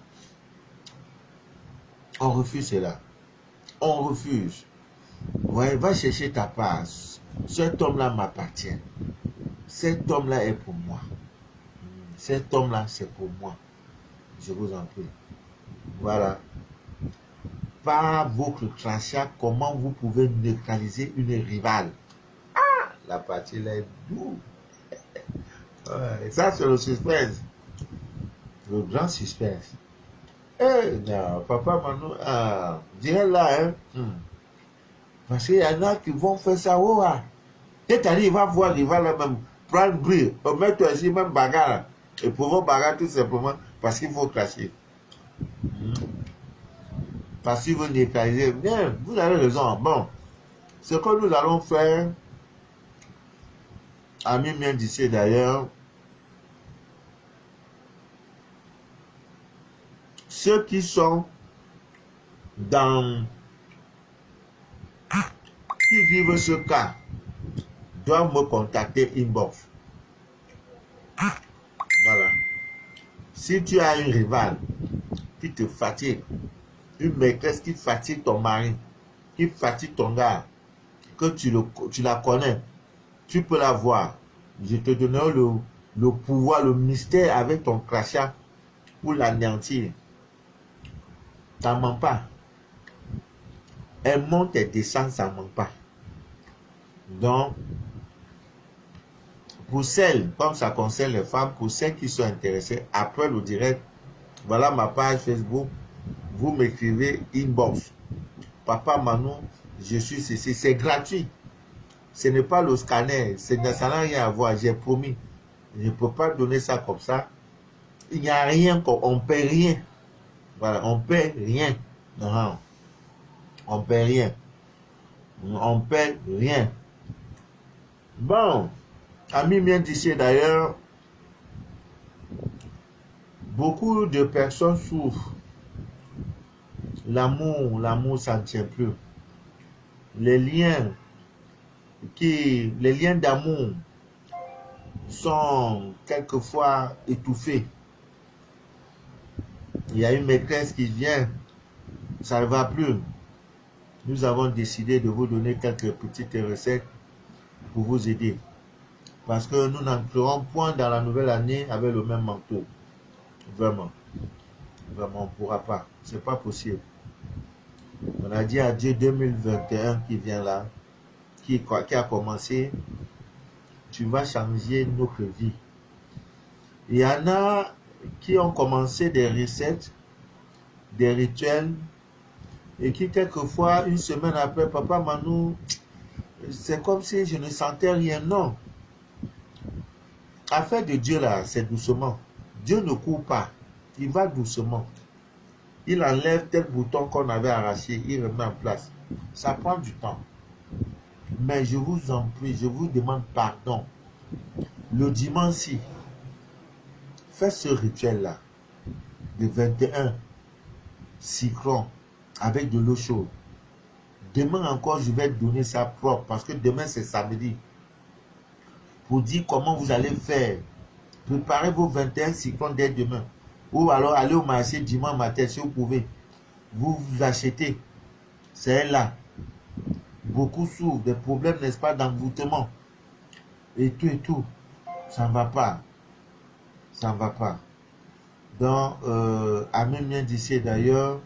On refuse cela. On refuse. Ouais, va chercher ta place. Cet homme-là m'appartient. Cet homme-là est pour moi. Cet homme-là, c'est pour moi. Je vous en prie. Voilà. Par votre crachat, comment vous pouvez neutraliser une rivale? Ah, la partie là est douce. Ouais, ça, c'est le suspense. Le grand suspense. Eh, non, papa Manu, dirais là, hein. Parce qu'il y en a qui vont faire ça, oh, c'est-à-dire, il va voir rival là même, prendre bruit, mettre ici même bagarre. Et pouvoir bagarre tout simplement parce qu'il faut cracher. Parce qu'il veut neutraliser. Bien, vous avez raison. Bon, ce que nous allons faire, ami bien d'ici d'ailleurs, ceux qui sont dans, qui vivent ce cas, doivent me contacter inbox. Voilà. Si tu as une rivale qui te fatigue, une maîtresse qui fatigue ton mari, qui fatigue ton gars, que tu la connais, tu peux la voir. Je te donnerai le pouvoir, le mystère avec ton crachat pour l'anéantir. Ça ne ment pas. Elle monte et descend, ça ne ment pas. Donc, pour celles, comme ça concerne les femmes, pour celles qui sont intéressées, après le direct, voilà ma page Facebook, vous m'écrivez inbox. Papa Manu, je suis ceci, c'est gratuit. Ce n'est pas le scanner, ça n'a rien à voir, j'ai promis. Je ne peux pas donner ça comme ça. Il n'y a rien, on ne paie rien. Voilà, on ne paie rien. Non, on ne paie rien. On ne paie rien. Bon, ami bien d'ici d'ailleurs, beaucoup de personnes souffrent. L'amour, ça ne tient plus. Les liens d'amour sont quelquefois étouffés. Il y a une maîtresse qui vient, ça ne va plus. Nous avons décidé de vous donner quelques petites recettes pour vous aider. Parce que nous n'entrerons point dans la nouvelle année avec le même manteau. Vraiment. Vraiment, on ne pourra pas. Ce n'est pas possible. On a dit à Dieu 2021 qui vient là, qui a commencé, tu vas changer notre vie. Il y en a qui ont commencé des recettes, des rituels, et qui quelquefois, une semaine après, papa Manou, c'est comme si je ne sentais rien. Non. Affaire de Dieu là, c'est doucement. Dieu ne court pas, il va doucement. Il enlève tel bouton qu'on avait arraché, il remet en place. Ça prend du temps. Mais je vous en prie, je vous demande pardon. Le dimanche-ci, faites ce rituel-là, de 21 cyclons avec de l'eau chaude. Demain encore, je vais donner ça propre, parce que demain c'est samedi. Pour dire comment vous allez faire. Préparez vos 21 cyclones dès demain. Ou alors allez au marché dimanche matin si vous pouvez. Vous achetez. C'est là. Beaucoup souffrent des problèmes, n'est-ce pas, d'envoûtement. Et tout. Ça ne va pas. Ça ne va pas. Donc, à même bien d'ici d'ailleurs,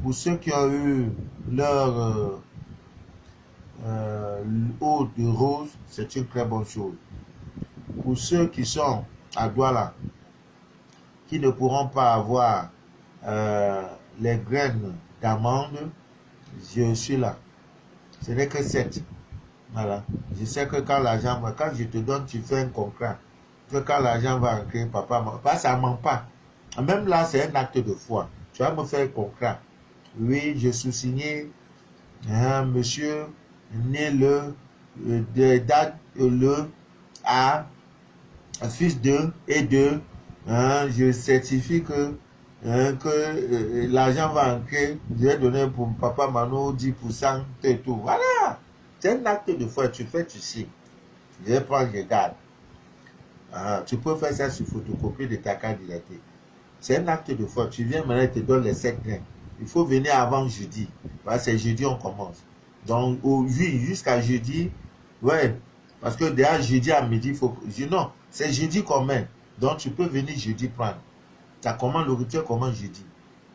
pour ceux qui ont eu leur eau de rose, c'est une très bonne chose. Pour ceux qui sont à Douala, qui ne pourront pas avoir les graines d'amande, je suis là. Ce n'est que 7. Voilà. Je sais que quand l'argent va, quand je te donne, tu fais un contrat. Que quand l'argent va rentrer, papa, ça ne ment pas. Même là, c'est un acte de foi. Tu vas me faire un contrat. Oui, je suis signé, monsieur, né de date le à fils de et de, je certifie que l'argent va entrer, je vais donner pour papa Mano 10% et tout. Voilà. C'est un acte de foi. Tu fais, tu signes. Je vais prendre, je garde. Tu peux faire ça sur photocopie de ta carte d'identité. C'est un acte de foi. Tu viens maintenant, il te donne les 7 grains. Il faut venir avant jeudi. Voilà, c'est jeudi, on commence. Donc, oui, jusqu'à jeudi, ouais. Parce que déjà, jeudi à midi, il faut. Non, c'est jeudi qu'on met. Donc, tu peux venir jeudi prendre. Tu commandes le rituel, comment jeudi.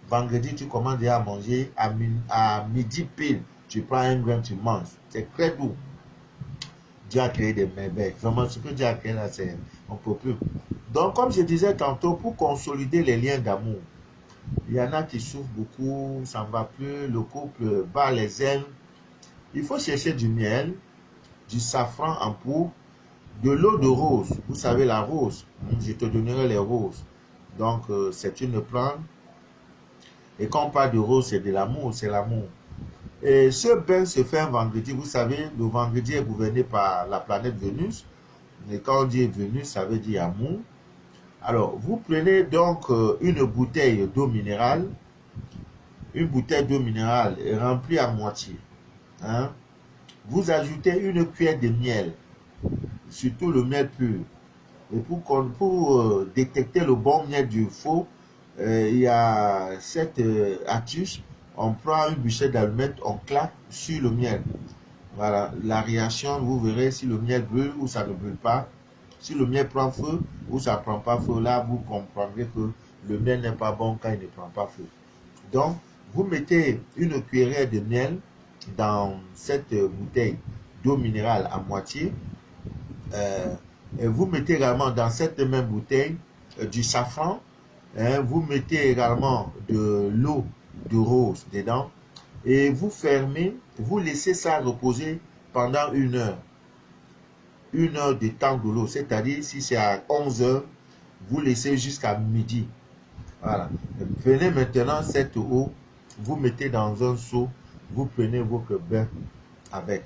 Vendredi, tu commandes déjà à manger. À midi pile, tu prends un grain, tu manges. C'est très doux. Dieu a créé des merveilles. Vraiment, ce que Dieu a créé là, c'est on ne peut plus. Donc, comme je disais tantôt, pour consolider les liens d'amour, il y en a qui souffrent beaucoup, ça ne va plus, le couple bat les ailes. Il faut chercher du miel, du safran en poudre, de l'eau de rose. Vous savez la rose, je te donnerai les roses. Donc, c'est une plante. Et quand on parle de rose, c'est de l'amour, c'est l'amour. Et ce bain se fait un vendredi. Vous savez, le vendredi est gouverné par la planète Vénus. Et quand on dit Vénus, ça veut dire amour. Alors, vous prenez donc une bouteille d'eau minérale. Une bouteille d'eau minérale remplie à moitié. Vous ajoutez une cuillère de miel. Surtout le miel pur. Et pour détecter le bon miel du faux, il y a cette astuce. On prend une bûchette d'allumettes, on claque sur le miel. Voilà, la réaction, vous verrez si le miel brûle ou ça ne brûle pas. Si le miel prend feu ou ça ne prend pas feu, là, vous comprendrez que le miel n'est pas bon quand il ne prend pas feu. Donc, vous mettez une cuillerée de miel dans cette bouteille d'eau minérale à moitié. Et vous mettez également dans cette même bouteille du safran. Vous mettez également de l'eau de rose dedans. et vous fermez, vous laissez ça reposer pendant 1 heure. 1 heure de temps de l'eau, c'est-à-dire si c'est à 11 heures, vous laissez jusqu'à midi. Voilà. Prenez maintenant cette eau, vous mettez dans un seau, vous prenez votre bain avec.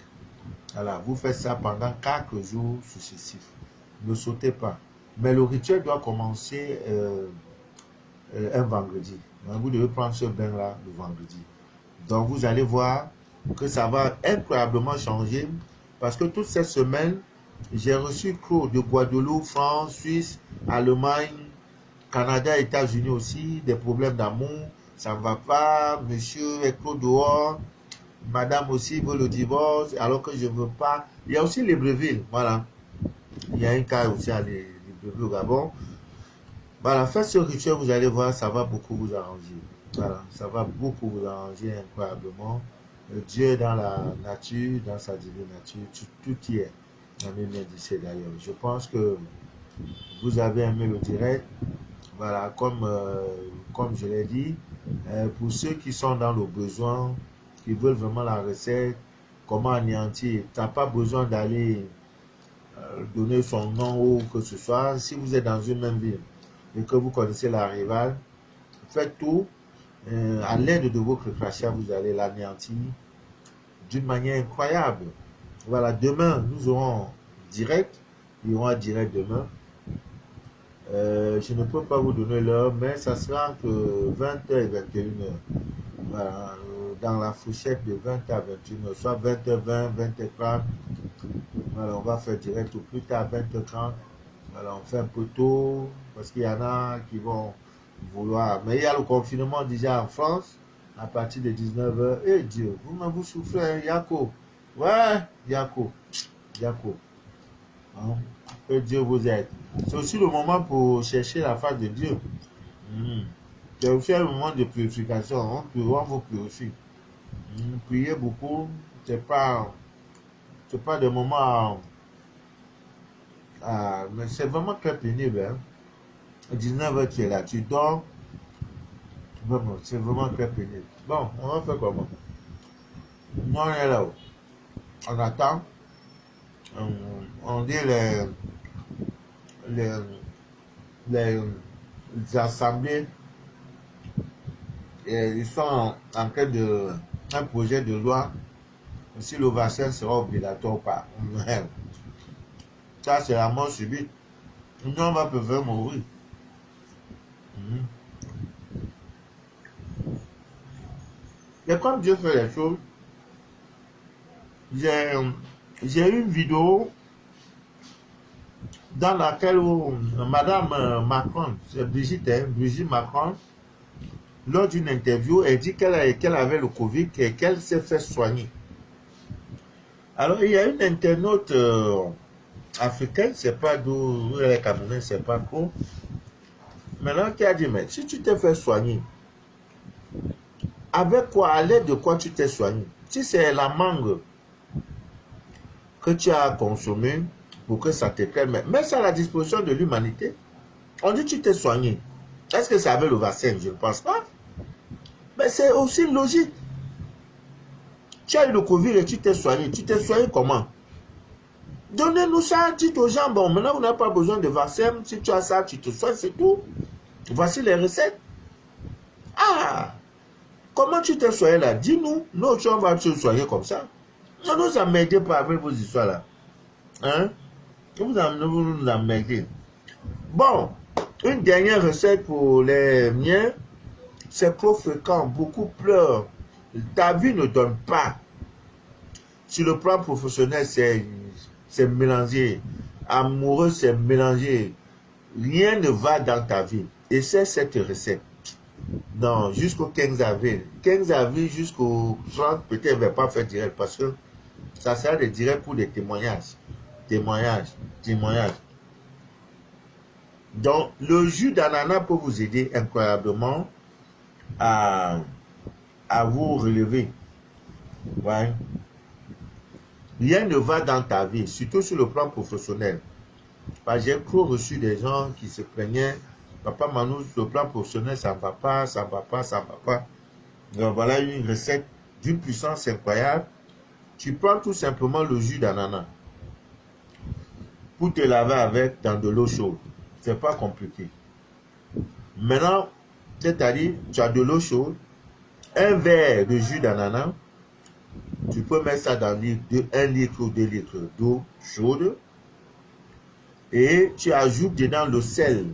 Voilà, vous faites ça pendant 4 jours successifs. Ne sautez pas. Mais le rituel doit commencer un vendredi. Donc, vous devez prendre ce bain-là le vendredi. Donc, vous allez voir que ça va incroyablement changer parce que toute cette semaine, j'ai reçu Claude de Guadeloupe, France, Suisse, Allemagne, Canada, États-Unis aussi, des problèmes d'amour. Ça ne va pas, monsieur est trop dehors, madame aussi veut le divorce, alors que je ne veux pas. Il y a aussi Libreville, voilà. Il y a un cas aussi à Libreville au Gabon. Voilà, faites ce rituel, vous allez voir, ça va beaucoup vous arranger. Voilà, ça va beaucoup vous arranger incroyablement. Dieu dans la nature, dans sa divine nature, tout y est. On est bien d'ici d'ailleurs. Je pense que vous avez aimé le direct. Voilà, comme je l'ai dit, pour ceux qui sont dans le besoin, qui veulent vraiment la recette, comment anéantir, tu n'as pas besoin d'aller donner son nom ou que ce soit. Si vous êtes dans une même ville et que vous connaissez la rivale, faites tout. À l'aide de votre crachat, vous allez l'anéantir d'une manière incroyable. Voilà, demain, nous aurons direct. Il y aura direct demain. Je ne peux pas vous donner l'heure, mais ça sera entre 20h et 21h. Voilà, dans la fourchette de 20h à 21h, soit 20h20, 20h30. Voilà, on va faire direct au plus tard 20h30. Voilà, on fait un peu tôt, parce qu'il y en a qui vont vouloir. Mais il y a le confinement déjà en France, à partir de 19h. Eh Dieu, vous souffrez, hein, Yako. Ouais, Yako. Hein? Que Dieu vous aide. C'est aussi le moment pour chercher la face de Dieu. C'est aussi un moment de purification. On vous purifie. Priez beaucoup. C'est pas des moments mais c'est vraiment très pénible. Hein? 19h, tu es là. Tu dors. Vraiment, c'est vraiment très pénible. Bon, on va faire comment? Nous, on est là-haut. On attend. On dit les assemblées, ils sont en train de un projet de loi si le vaccin sera obligatoire ou pas. Ça, c'est la mort subite. Nous, on va pouvoir mourir. Mais comme Dieu fait les choses, j'ai eu une vidéo dans laquelle Madame Macron, c'est Brigitte, Brigitte Macron, lors d'une interview, elle dit qu'elle avait le Covid et qu'elle s'est fait soigner. Alors, il y a une internaute africaine, c'est pas d'où elle est camerounaise, c'est pas trop. Maintenant, qui a dit, mais si tu t'es fait soigner, avec quoi, à l'aide de quoi tu t'es soigné? Si c'est la mangue que tu as consommée pour que ça te calme, mets ça à la disposition de l'humanité. On dit tu t'es soigné. Est-ce que c'est avec le vaccin? Je ne pense pas. Mais c'est aussi logique. Tu as eu le Covid et tu t'es soigné. Tu t'es soigné comment? Donnez-nous ça, dites aux gens, bon, maintenant, vous n'avez pas besoin de vaccin. Si tu as ça, tu te soignes, c'est tout. Voici les recettes. Ah! Comment tu t'es soigné là? Dis-nous. Nous, on va te soigner comme ça. Ne nous emmerdez pas avec vos histoires là. Hein? Vous nous emmerdez. Bon, une dernière recette pour les miens. C'est trop fréquent. Beaucoup pleurent. Ta vie ne donne pas. Sur le plan professionnel, c'est mélangé. Amoureux, c'est mélangé. Rien ne va dans ta vie. Essaie cette recette. Non, jusqu'au 15 avril. 15 avril jusqu'au 30, peut-être je ne vais pas faire direct parce que ça sera des directs pour des témoignages. Témoignages. Donc, le jus d'ananas peut vous aider incroyablement à vous relever. Ouais. Rien ne va dans ta vie, surtout sur le plan professionnel. J'ai trop reçu des gens qui se plaignaient. Papa Manou, sur le plan professionnel, ça ne va pas. Donc voilà une recette d'une puissance incroyable. Tu prends tout simplement le jus d'ananas pour te laver avec dans de l'eau chaude. C'est pas compliqué. Maintenant, c'est-à-dire, tu as de l'eau chaude, un verre de jus d'ananas, tu peux mettre ça dans 1 litre ou 2 litres d'eau chaude et tu ajoutes dedans le sel.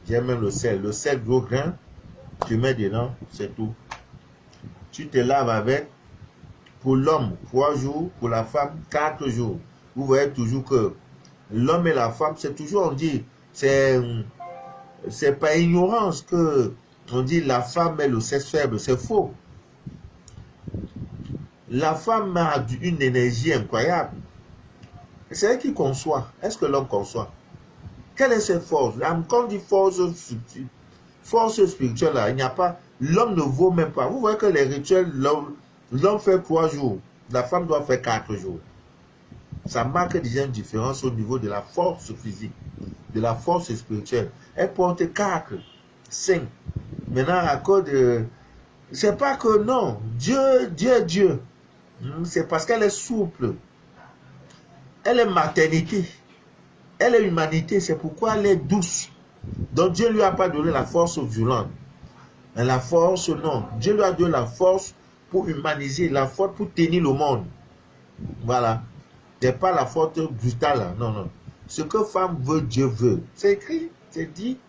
J'aime même le sel gros grain, tu mets dedans, c'est tout. Tu te laves avec, pour l'homme, 3 jours, pour la femme, 4 jours. Vous voyez toujours que l'homme et la femme, c'est toujours, on dit, c'est pas ignorance que on dit la femme est le sexe faible, c'est faux. La femme a une énergie incroyable. C'est elle qui conçoit. Est-ce que l'homme conçoit? Quelle est cette force? Quand on dit force spirituelle, là, il n'y a pas. L'homme ne vaut même pas. Vous voyez que les rituels, l'homme fait 3 jours. La femme doit faire 4 jours. Ça marque déjà une différence au niveau de la force physique, de la force spirituelle. Elle porte 4, 5. Maintenant, à cause de. C'est pas que non. Dieu. C'est parce qu'elle est souple. Elle est maternité. Elle est humanité. C'est pourquoi elle est douce. Donc Dieu ne lui a pas donné la force violente. Mais la force, non. Dieu lui a donné la force pour humaniser, la force pour tenir le monde. Voilà. Ce n'est pas la force brutale. Non. Ce que femme veut, Dieu veut. C'est écrit, c'est dit.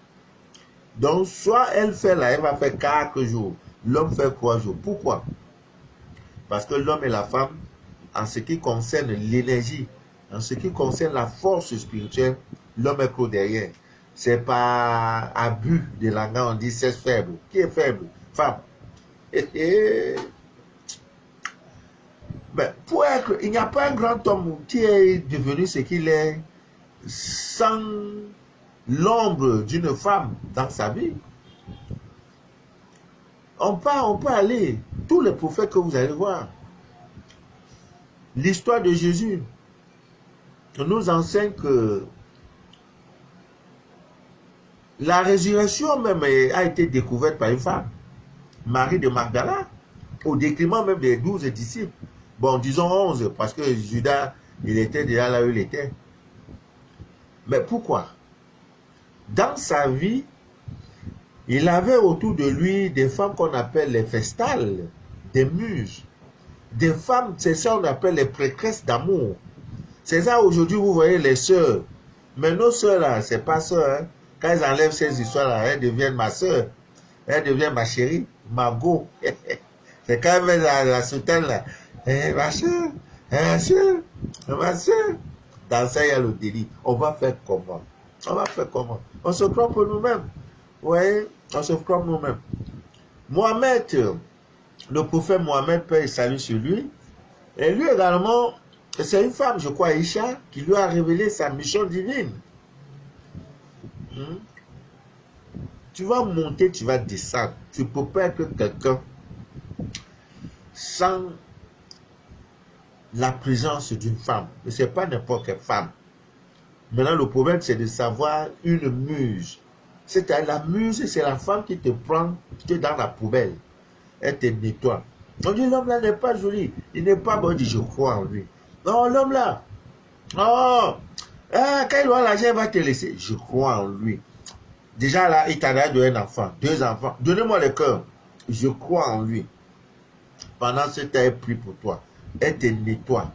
Donc, soit elle fait là, elle va faire 4 jours. L'homme fait 3 jours. Pourquoi? Parce que l'homme et la femme, en ce qui concerne l'énergie, en ce qui concerne la force spirituelle, l'homme est pro derrière. C'est pas abus de langage, on dit c'est faible. Qui est faible? Femme. Mais pour être, il n'y a pas un grand homme qui est devenu ce qu'il est sans l'ombre d'une femme dans sa vie. On peut aller, tous les prophètes que vous allez voir, l'histoire de Jésus nous enseigne que la résurrection même a été découverte par une femme, Marie de Magdala, au détriment même des 12 disciples. Bon, disons 11, parce que Judas, il était déjà là où il était. Mais pourquoi? Dans sa vie, il avait autour de lui des femmes qu'on appelle les vestales, des muses. Des femmes, c'est ça qu'on appelle les prêtresses d'amour. C'est ça aujourd'hui, vous voyez les sœurs. Mais nos sœurs là, c'est pas sœurs. Hein. Quand elles enlèvent ces histoires-là, elles deviennent ma sœur. Elles deviennent ma chérie, ma go. C'est quand même la soutane là. Ma soeur, ma soeur. Dans ça, il y a le délit. On va faire comment? On se croit pour nous-mêmes. Oui, on se croit nous-mêmes. Mohamed, le prophète Mohamed, paix et salut sur lui. Et lui également, c'est une femme, je crois, Isha, qui lui a révélé sa mission divine. Tu vas monter, tu vas descendre. Tu ne peux pas être quelqu'un sans la présence d'une femme. Mais ce n'est pas n'importe quelle femme. Maintenant, le problème, c'est de savoir une muse. C'est-à-dire, la muse, c'est la femme qui te prend dans la poubelle. Elle te nettoie. On dit, l'homme là n'est pas joli. Il n'est pas bon. On dit, je crois en lui. Non, l'homme là. Oh, quand il aura l'argent, il va te laisser. Je crois en lui. Déjà là, il t'a donné un enfant, 2 enfants. Donnez-moi le cœur. Je crois en lui. Pendant ce temps, elle prie pour toi. Elle te nettoie.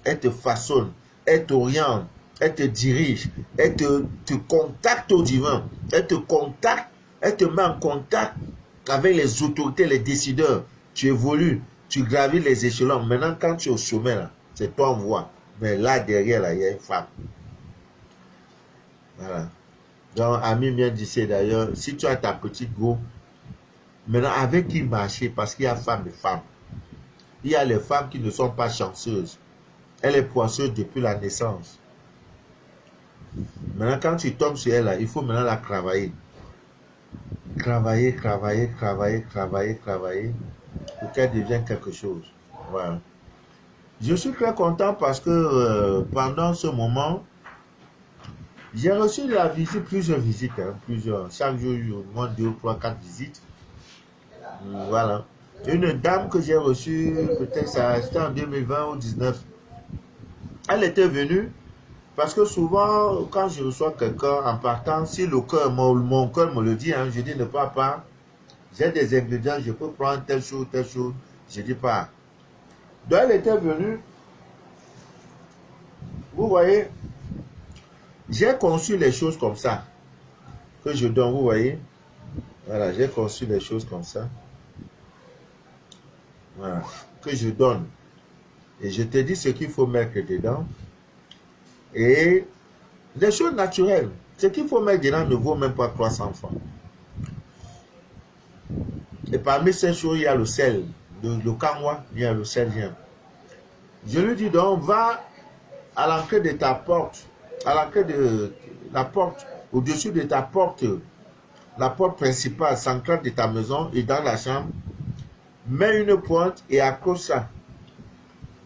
Elle te façonne. Elle t'oriente. Elle te dirige. Elle te contacte au divin. Elle te contacte. Elle te met en contact avec les autorités, les décideurs. Tu évolues. Tu gravis les échelons. Maintenant, quand tu es au sommet, là, c'est toi en voix. Mais là, derrière, là, il y a une femme. Voilà. Donc, Ami vient d'ici d'ailleurs, si tu as ta petite go, maintenant, avec qui marcher? Parce qu'il y a femmes et femmes. Il y a les femmes qui ne sont pas chanceuses. Elle est poisseuse depuis la naissance. Maintenant, quand tu tombes sur elle, là, il faut maintenant la travailler. Travailler pour qu'elle devienne quelque chose. Voilà. Je suis très content parce que pendant ce moment, j'ai reçu plusieurs visites. Chaque jour, au moins 2 ou 3, 4 visites. Voilà. Une dame que j'ai reçue, peut-être ça c'était en 2020 ou 19. Elle était venue parce que souvent, quand je reçois quelqu'un en partant, si le cœur, mon cœur me le dit, hein, je dis ne pas pas. J'ai des ingrédients, je peux prendre telle chose, telle chose. Je dis pas. Donc elle était venue. Vous voyez, j'ai conçu les choses comme ça que je donne. Vous voyez, voilà, j'ai conçu les choses comme ça. Voilà, que je donne. Et je te dis ce qu'il faut mettre dedans. Et des choses naturelles. Ce qu'il faut mettre dedans ne vaut même pas 300 francs. Et parmi ces choses, il y a le sel. Le canwa, il y a le sel. Je lui dis donc, va à l'entrée de ta porte, à l'entrée de la porte, au-dessus de ta porte, la porte principale, centrale de ta maison et dans la chambre, mets une pointe et accroche ça.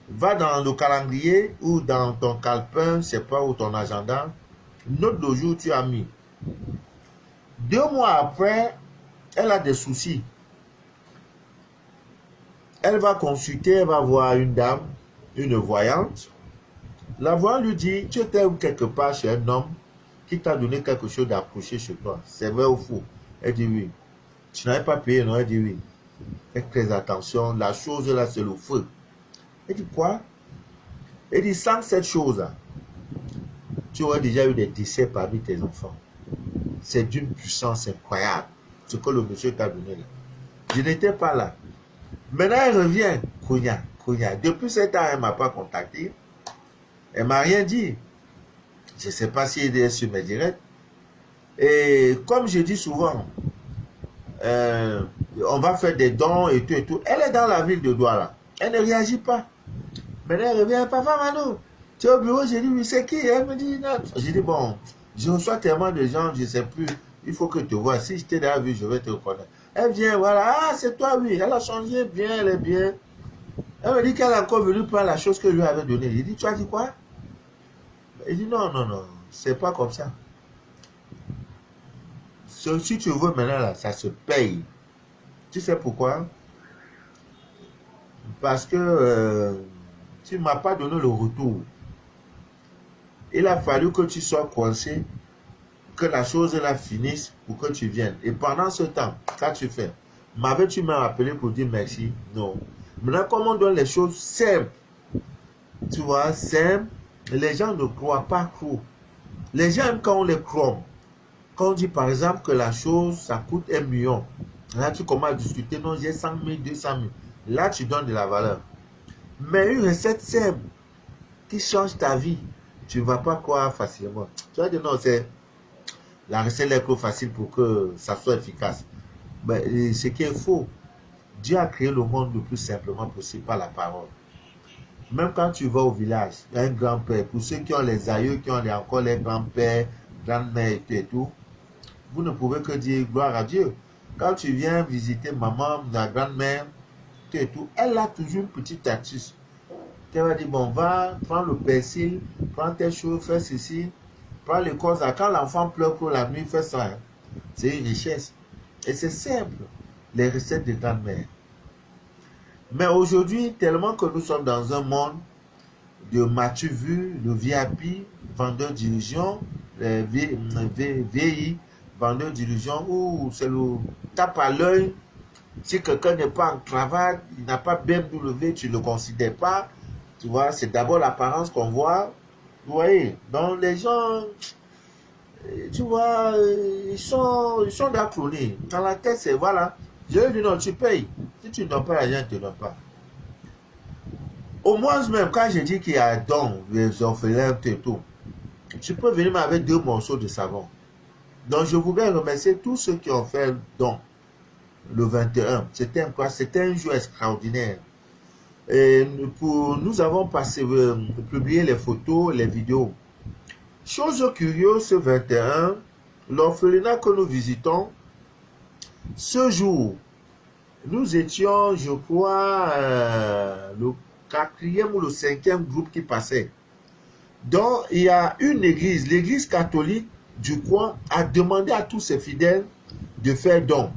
Va dans le calendrier ou dans ton calepin, je ne sais pas, ou ton agenda, note le jour où tu as mis. 2 mois après, elle a des soucis. Elle va consulter, elle va voir une dame, une voyante. La voyante lui dit, tu étais quelque part chez un homme qui t'a donné quelque chose d'approcher chez toi. C'est vrai ou faux? Elle dit oui. Tu n'avais pas payé, non? Elle dit oui. Faites très attention, la chose là, c'est le feu. Elle dit quoi? Elle dit, sans cette chose-là, tu aurais déjà eu des décès parmi tes enfants. C'est d'une puissance incroyable, ce que le monsieur t'a donné là. Je n'étais pas là. Maintenant, elle revient. Kounia. Depuis ce temps, elle ne m'a pas contacté. Elle ne m'a rien dit. Je ne sais pas si elle est sur mes directs. Et comme je dis souvent, on va faire des dons et tout et tout. Elle est dans la ville de Douala. Elle ne réagit pas. Maintenant, elle revient. Papa Mano, tu es au bureau? J'ai dit, oui, c'est qui? Elle me dit, non. J'ai dit, bon, je reçois tellement de gens, je ne sais plus. Il faut que tu vois. Si je t'ai déjà vu, je vais te reconnaître. Elle vient, voilà. Ah, c'est toi, oui. Elle a changé bien, elle est bien. Elle me dit qu'elle est encore venue prendre la chose que je lui avais donnée. J'ai dit, tu as dit quoi? Elle dit, non, c'est pas comme ça. Si tu veux maintenant, là, ça se paye. Tu sais pourquoi? Parce que tu ne m'as pas donné le retour. Il a fallu que tu sois coincé, que la chose là finisse pour que tu viennes. Et pendant ce temps, quand tu fais, m'avais-tu même appelé pour dire merci? Non. Maintenant, comme on donne les choses simples, tu vois, simples, les gens ne croient pas trop. Les gens aiment quand on les croit. Quand on dit par exemple que la chose, ça coûte 1 million. Là, tu commences à discuter, non, j'ai 100 000, 200 000. Là, tu donnes de la valeur. Mais une recette simple qui change ta vie, tu ne vas pas croire facilement. Tu vas dire, non, c'est la recette est trop facile pour que ça soit efficace. Mais ce qui est faux, Dieu a créé le monde le plus simplement possible par la parole. Même quand tu vas au village, il y a un grand-père. Pour ceux qui ont les aïeux, qui ont encore les grands-pères, grand-mères et tout, vous ne pouvez que dire gloire à Dieu. Quand tu viens visiter maman, la grand-mère, et tout, elle a toujours une petite astuce. Elle va dire, bon, va, prends le persil, prends tes choses, fais ceci, prends les causes. Quand l'enfant pleure pour la nuit, fais ça. Hein. C'est une richesse. Et c'est simple, les recettes de grand-mère. Mais aujourd'hui, tellement que nous sommes dans un monde de m'as-tu vu, le VIP, vendeur d'illusions, VI, vendeur d'illusions, où c'est le tape à l'œil. Si quelqu'un n'est pas en cravate, il n'a pas BMW, tu ne le considères pas. Tu vois, c'est d'abord l'apparence qu'on voit. Vous voyez, donc les gens, tu vois, ils sont d'acronie. Dans la tête, c'est voilà. Je lui dis non, tu payes. Si tu ne donnes pas l'argent, tu ne donnes pas. Au moins, même quand je dis qu'il y a un don, les orphelins et tout, tu peux venir avec 2 morceaux de savon. Donc, je voudrais remercier tous ceux qui ont fait don le 21. C'était un jour extraordinaire. Et nous avons publié les photos, les vidéos. Chose curieuse, ce 21, l'orphelinat que nous visitons, ce jour, nous étions, je crois, le 4e ou le 5e groupe qui passait. Donc, il y a une église, l'église catholique du coin, a demandé à tous ses fidèles de faire don,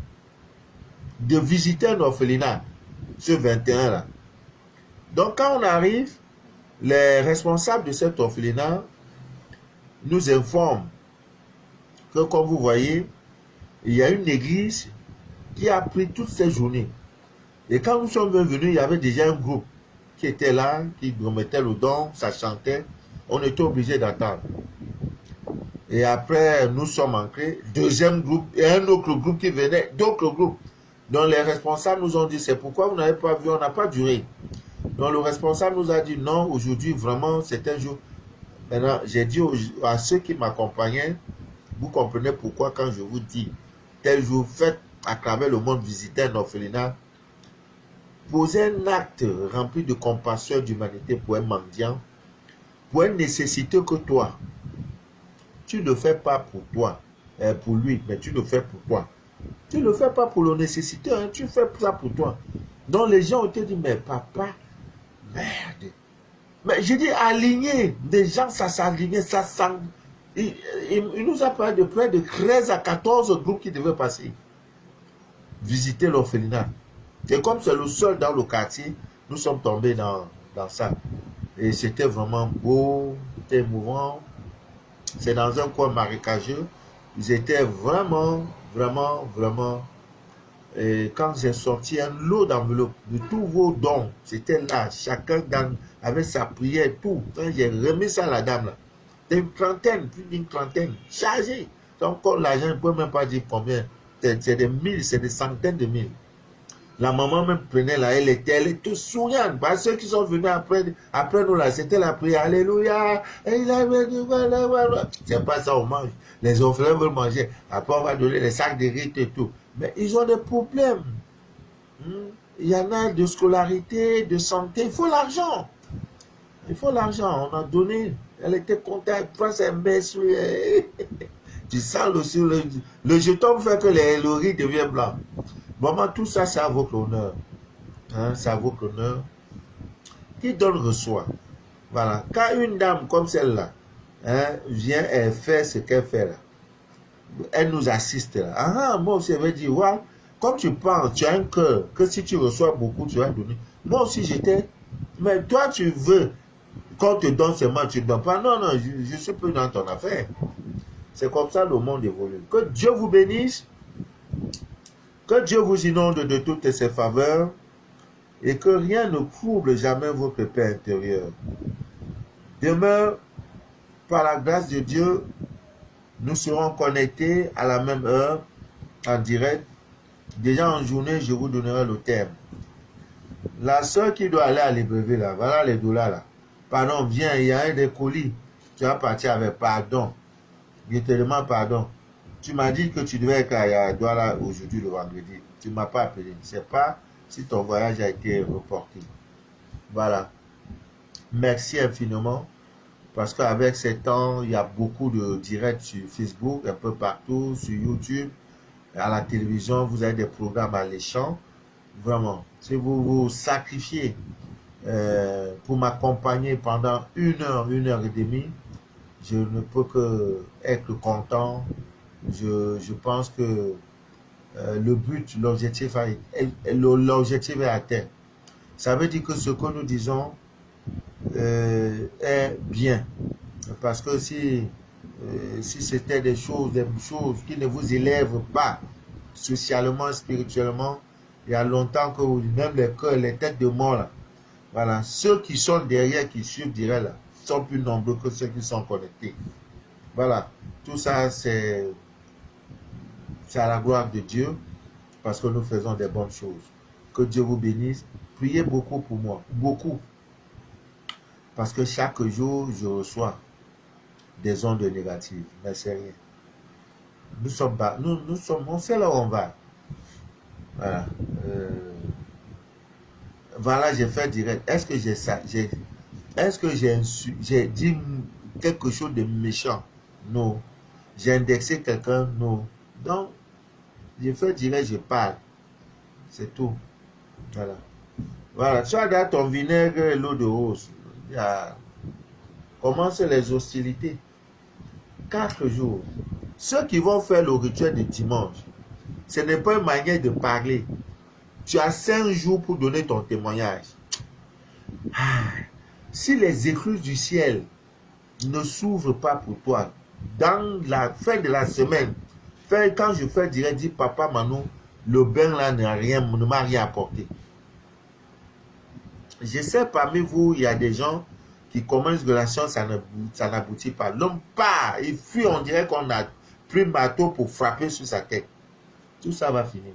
de visiter un orphelinat. ce 21 là. Donc quand on arrive, les responsables de cet orphelinat nous informent que, comme vous voyez, il y a une église qui a pris toutes ces journées. Et quand nous sommes venus, il y avait déjà un groupe qui était là, qui remettait le don, ça chantait. On était obligé d'attendre. Et après, nous sommes entrés, deuxième groupe, et un autre groupe qui venait, d'autres groupes. Donc les responsables nous ont dit, c'est pourquoi vous n'avez pas vu, on n'a pas duré. Donc le responsable nous a dit, non, aujourd'hui, vraiment, c'est un jour. Maintenant, j'ai dit à ceux qui m'accompagnaient, vous comprenez pourquoi quand je vous dis, tel jour, faites à travers le monde visiter un orphelinat, posez un acte rempli de compassion et d'humanité pour un mendiant, pour une nécessité que toi, tu ne le fais pas pour toi, pour lui, mais tu le fais pour toi. Tu ne le fais pas pour le nécessité, hein, tu fais ça pour toi. Donc les gens ont été dit, mais papa, merde. Mais j'ai dit, aligner, des gens, ça s'alignait, ça s'en... Il nous a parlé de près de 13 à 14 groupes qui devaient passer, visiter l'orphelinat. Et comme c'est le seul dans le quartier, nous sommes tombés dans ça. Et c'était vraiment beau, c'était émouvant. C'est dans un coin marécageux. Ils étaient vraiment, vraiment, vraiment... Et quand j'ai sorti un lot d'enveloppes de tous vos dons, c'était là, chacun avec sa prière, tout. Quand j'ai remis ça à la dame, là, c'était une trentaine, plus d'une trentaine, chargé. Donc, l'argent, je ne peux même pas dire combien. C'est des mille, c'est des centaines de mille. La maman même prenait là, elle était toute souriante. Parce que ceux qui sont venus après nous là, c'était la prière. Alléluia. C'est pas ça, on mange. Les orphelins veulent manger. Après, on va donner les sacs de riz et tout. Mais ils ont des problèmes. Il y en a de scolarité, de santé. Il faut l'argent. Il faut l'argent. On a donné. Elle était contente. Prends ses baisses. Tu sens le jeton fait que le riz devient blanc. Vraiment, tout ça, c'est à votre honneur. Hein, c'est à votre honneur. Qui donne reçoit. Voilà. Quand une dame comme celle-là vient et fait ce qu'elle fait là, elle nous assiste là. Ah, moi aussi, elle veut dire, ouais, comme tu penses, tu as un cœur, que si tu reçois beaucoup, tu vas donner. Moi aussi, j'étais. Mais toi, tu veux qu'on te donne seulement, tu ne donnes pas. Non, non, je suis plus dans ton affaire. C'est comme ça le monde évolue. Que Dieu vous bénisse. Que Dieu vous inonde de toutes ses faveurs et que rien ne trouble jamais votre paix intérieure. Demain, par la grâce de Dieu, nous serons connectés à la même heure, en direct. Déjà en journée, je vous donnerai le thème. La soeur qui doit aller à Libreville, là, voilà les dollars là. Pardon, viens, il y a un des colis. Tu vas partir avec pardon. Je te demande pardon. Tu m'as dit que tu devais être à Douala aujourd'hui, le vendredi. Tu ne m'as pas appelé. Je ne sais pas si ton voyage a été reporté. Voilà. Merci infiniment. Parce qu'avec ces temps, il y a beaucoup de directs sur Facebook, un peu partout, sur YouTube, à la télévision. Vous avez des programmes alléchants. Vraiment. Si vous vous sacrifiez pour m'accompagner pendant une heure et demie, je ne peux que être content. Je pense que le but, l'objectif est atteint. Ça veut dire que ce que nous disons est bien. Parce que si c'était des choses qui ne vous élèvent pas socialement, spirituellement, il y a longtemps que même les cœurs, les têtes de mort, là, voilà, ceux qui sont derrière, qui suivent direct là, sont plus nombreux que ceux qui sont connectés. Voilà, tout ça c'est à la gloire de Dieu parce que nous faisons des bonnes choses. Que Dieu vous bénisse. Priez beaucoup pour moi, beaucoup. Parce que chaque jour, je reçois des ondes négatives. Mais c'est rien. Nous sommes, on sait là où on va. Voilà. Voilà, j'ai fait direct. Est-ce que j'ai ça? Est-ce que j'ai dit quelque chose de méchant? Non. J'ai indexé quelqu'un? Non. Donc, j'ai fait direct, je parle. C'est tout. Voilà. Voilà. Tu as dans ton vinaigre et l'eau de rose. Commence les hostilités. 4 jours. Ceux qui vont faire le rituel de dimanche, ce n'est pas une manière de parler. Tu as 5 jours pour donner ton témoignage. Si les écluses du ciel ne s'ouvrent pas pour toi, dans la fin de la semaine, quand je fais direct, dis papa Manu, le bain là ne m'a rien apporté. Je sais parmi vous, il y a des gens qui commencent une relation, ça n'aboutit pas. L'homme part, il fuit, on dirait qu'on a pris le marteau pour frapper sur sa tête. Tout ça va finir.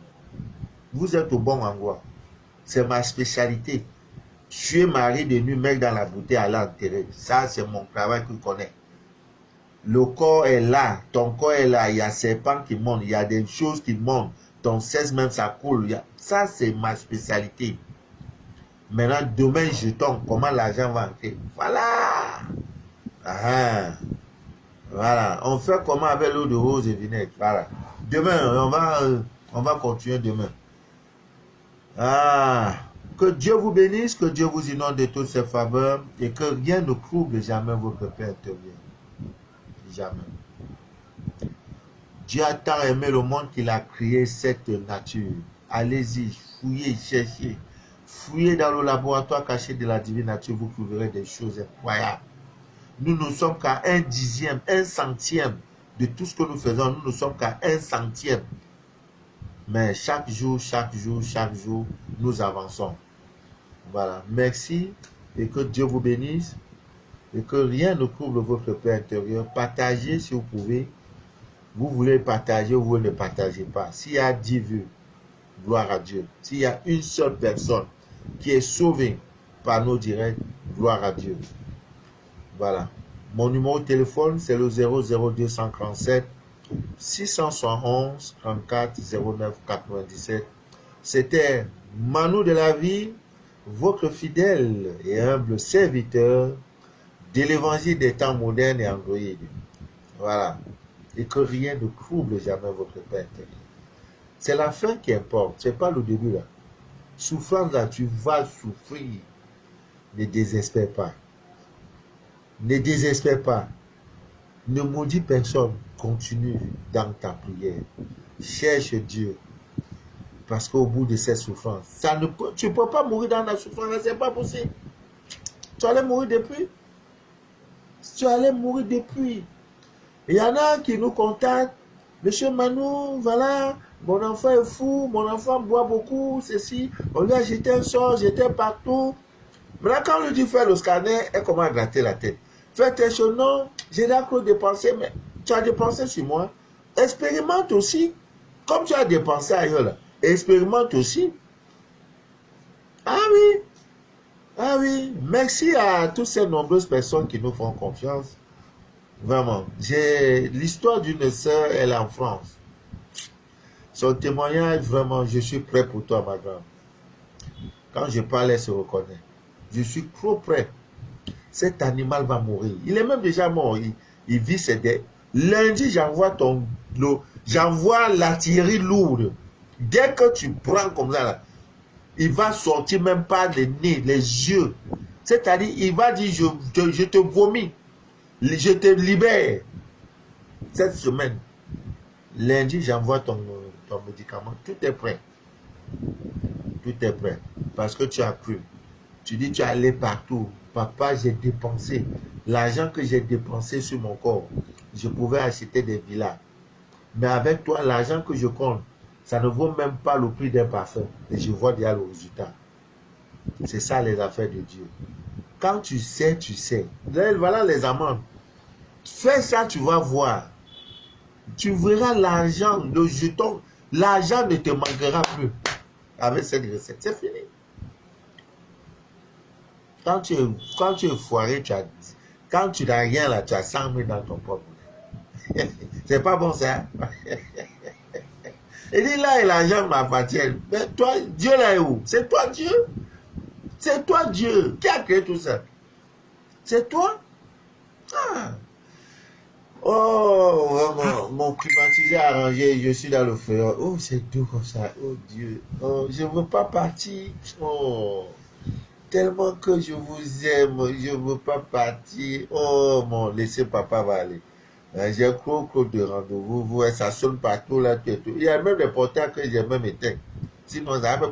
Vous êtes au bon endroit. C'est ma spécialité. Tuer mari de nuit, mec dans la bouteille, aller enterrer. Ça, c'est mon travail que je connais. Le corps est là, ton corps est là, il y a serpents qui montent, il y a des choses qui montent, ton cesse même ça coule. Ça, c'est ma spécialité. Maintenant, demain, je tombe. Comment l'argent va entrer? Voilà. Voilà. On fait comment avec l'eau de rose et vinaigre? Voilà. Demain, on va continuer demain. Que Dieu vous bénisse, que Dieu vous inonde de toutes ses faveurs et que rien ne trouble jamais votre paix intérieure. Jamais. Dieu a tant aimé le monde qu'il a créé cette nature. Allez-y, fouillez, cherchez. Fouillez dans le laboratoire caché de la divine nature, vous trouverez des choses incroyables. Nous ne sommes qu'à 1/10, 1/100 de tout ce que nous faisons. Nous ne sommes qu'à 1/100. Mais chaque jour, nous avançons. Voilà. Merci et que Dieu vous bénisse et que rien ne trouble votre paix intérieure. Partagez si vous pouvez. Vous voulez partager ou vous ne partagez pas. S'il y a 10 vues, gloire à Dieu. S'il y a une seule personne qui est sauvée par nos directs, gloire à Dieu. Voilà. Mon numéro de téléphone, c'est le 00237 671 34 09 97. C'était Manu de la vie, votre fidèle et humble serviteur de l'évangile des temps modernes et Android. Voilà. Et que rien ne trouble jamais votre paix intérieure. C'est la fin qui importe, c'est pas le début là. Souffrance là, tu vas souffrir. Ne désespère pas. Ne désespère pas. Ne maudis personne. Continue dans ta prière. Cherche Dieu. Parce qu'au bout de cette souffrance, tu ne peux pas mourir dans la souffrance, c'est pas possible. Tu allais mourir depuis. Tu allais mourir depuis. Il y en a qui nous contactent. Monsieur Manu, voilà, mon enfant est fou, mon enfant boit beaucoup, ceci. On lui a jeté un sort, j'étais partout. Maintenant, quand on lui dit faire le scanner, elle commence à gratter la tête. Fais tes choses, non, j'ai d'accord dépensé, mais tu as dépensé sur moi. Expérimente aussi. Comme tu as dépensé ailleurs, là, expérimente aussi. Ah oui. Ah oui. Merci à toutes ces nombreuses personnes qui nous font confiance. Vraiment. J'ai l'histoire d'une sœur, elle est en France. Son témoignage, vraiment, je suis prêt pour toi, ma grande. Quand je parle, elle se reconnaît. Je suis trop prêt. Cet animal va mourir. Il est même déjà mort. Il vit ses dettes. Lundi, j'envoie l'artillerie lourde. Dès que tu prends comme ça, là, il va sortir même pas les nez, les yeux. C'est-à-dire, il va dire, je te vomis. Je te libère. Cette semaine, lundi, j'envoie ton médicament. Tout est prêt. Tout est prêt. Parce que tu as cru. Tu dis, tu es allé partout. Papa, j'ai dépensé. L'argent que j'ai dépensé sur mon corps, je pouvais acheter des villas. Mais avec toi, l'argent que je compte, ça ne vaut même pas le prix d'un parfum. Et je vois déjà le résultat. C'est ça les affaires de Dieu. Quand tu sais, tu sais. Voilà les amendes. Fais ça, tu vas voir. Tu verras l'argent, le jeton. L'argent ne te manquera plus. Avec cette recette, c'est fini. Quand tu es foiré, quand tu n'as rien là, tu as 100 000 dans ton propre. C'est pas bon ça. Il dit là, l'argent m'appartient. Mais toi, Dieu là est où? C'est toi Dieu. C'est toi Dieu. Qui a créé tout ça? C'est toi. Ah. Oh, vraiment, mon climatiseur arrangé, je suis dans le feu. Oh, c'est doux comme ça. Oh Dieu. Oh, je ne veux pas partir. Oh. Tellement que je vous aime, je ne veux pas partir. Oh mon, laissez papa va aller. J'ai trop de rendez-vous, ça sonne partout là, tout. Il y a même des portails que j'ai même éteints. Sinon, ça va.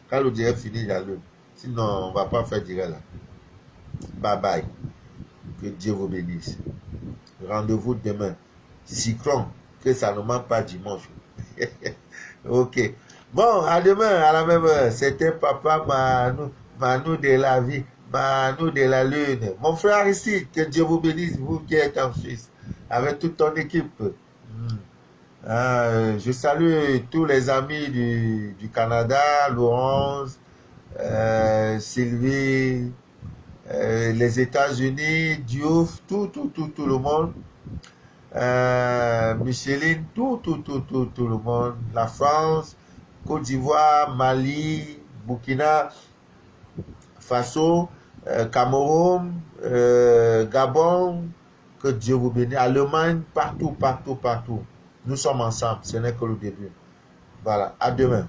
Quand le direct finit, j'allume. Sinon, on ne va pas faire direct là. Bye bye. Que Dieu vous bénisse. Rendez-vous demain. Cyclone. Que ça ne manque pas dimanche. Ok. Bon, à demain, à la même heure. C'était Papa Manu de la vie, Manu de la lune. Mon frère ici, que Dieu vous bénisse, vous qui êtes en Suisse, avec toute ton équipe. Je salue tous les amis du Canada, Laurence, Sylvie, les États-Unis, Diouf, tout le monde. Micheline, tout le monde. La France, Côte d'Ivoire, Mali, Burkina Faso, Cameroun, Gabon, que Dieu vous bénisse. Allemagne, partout. Nous sommes ensemble, ce n'est que le début. Voilà, à demain.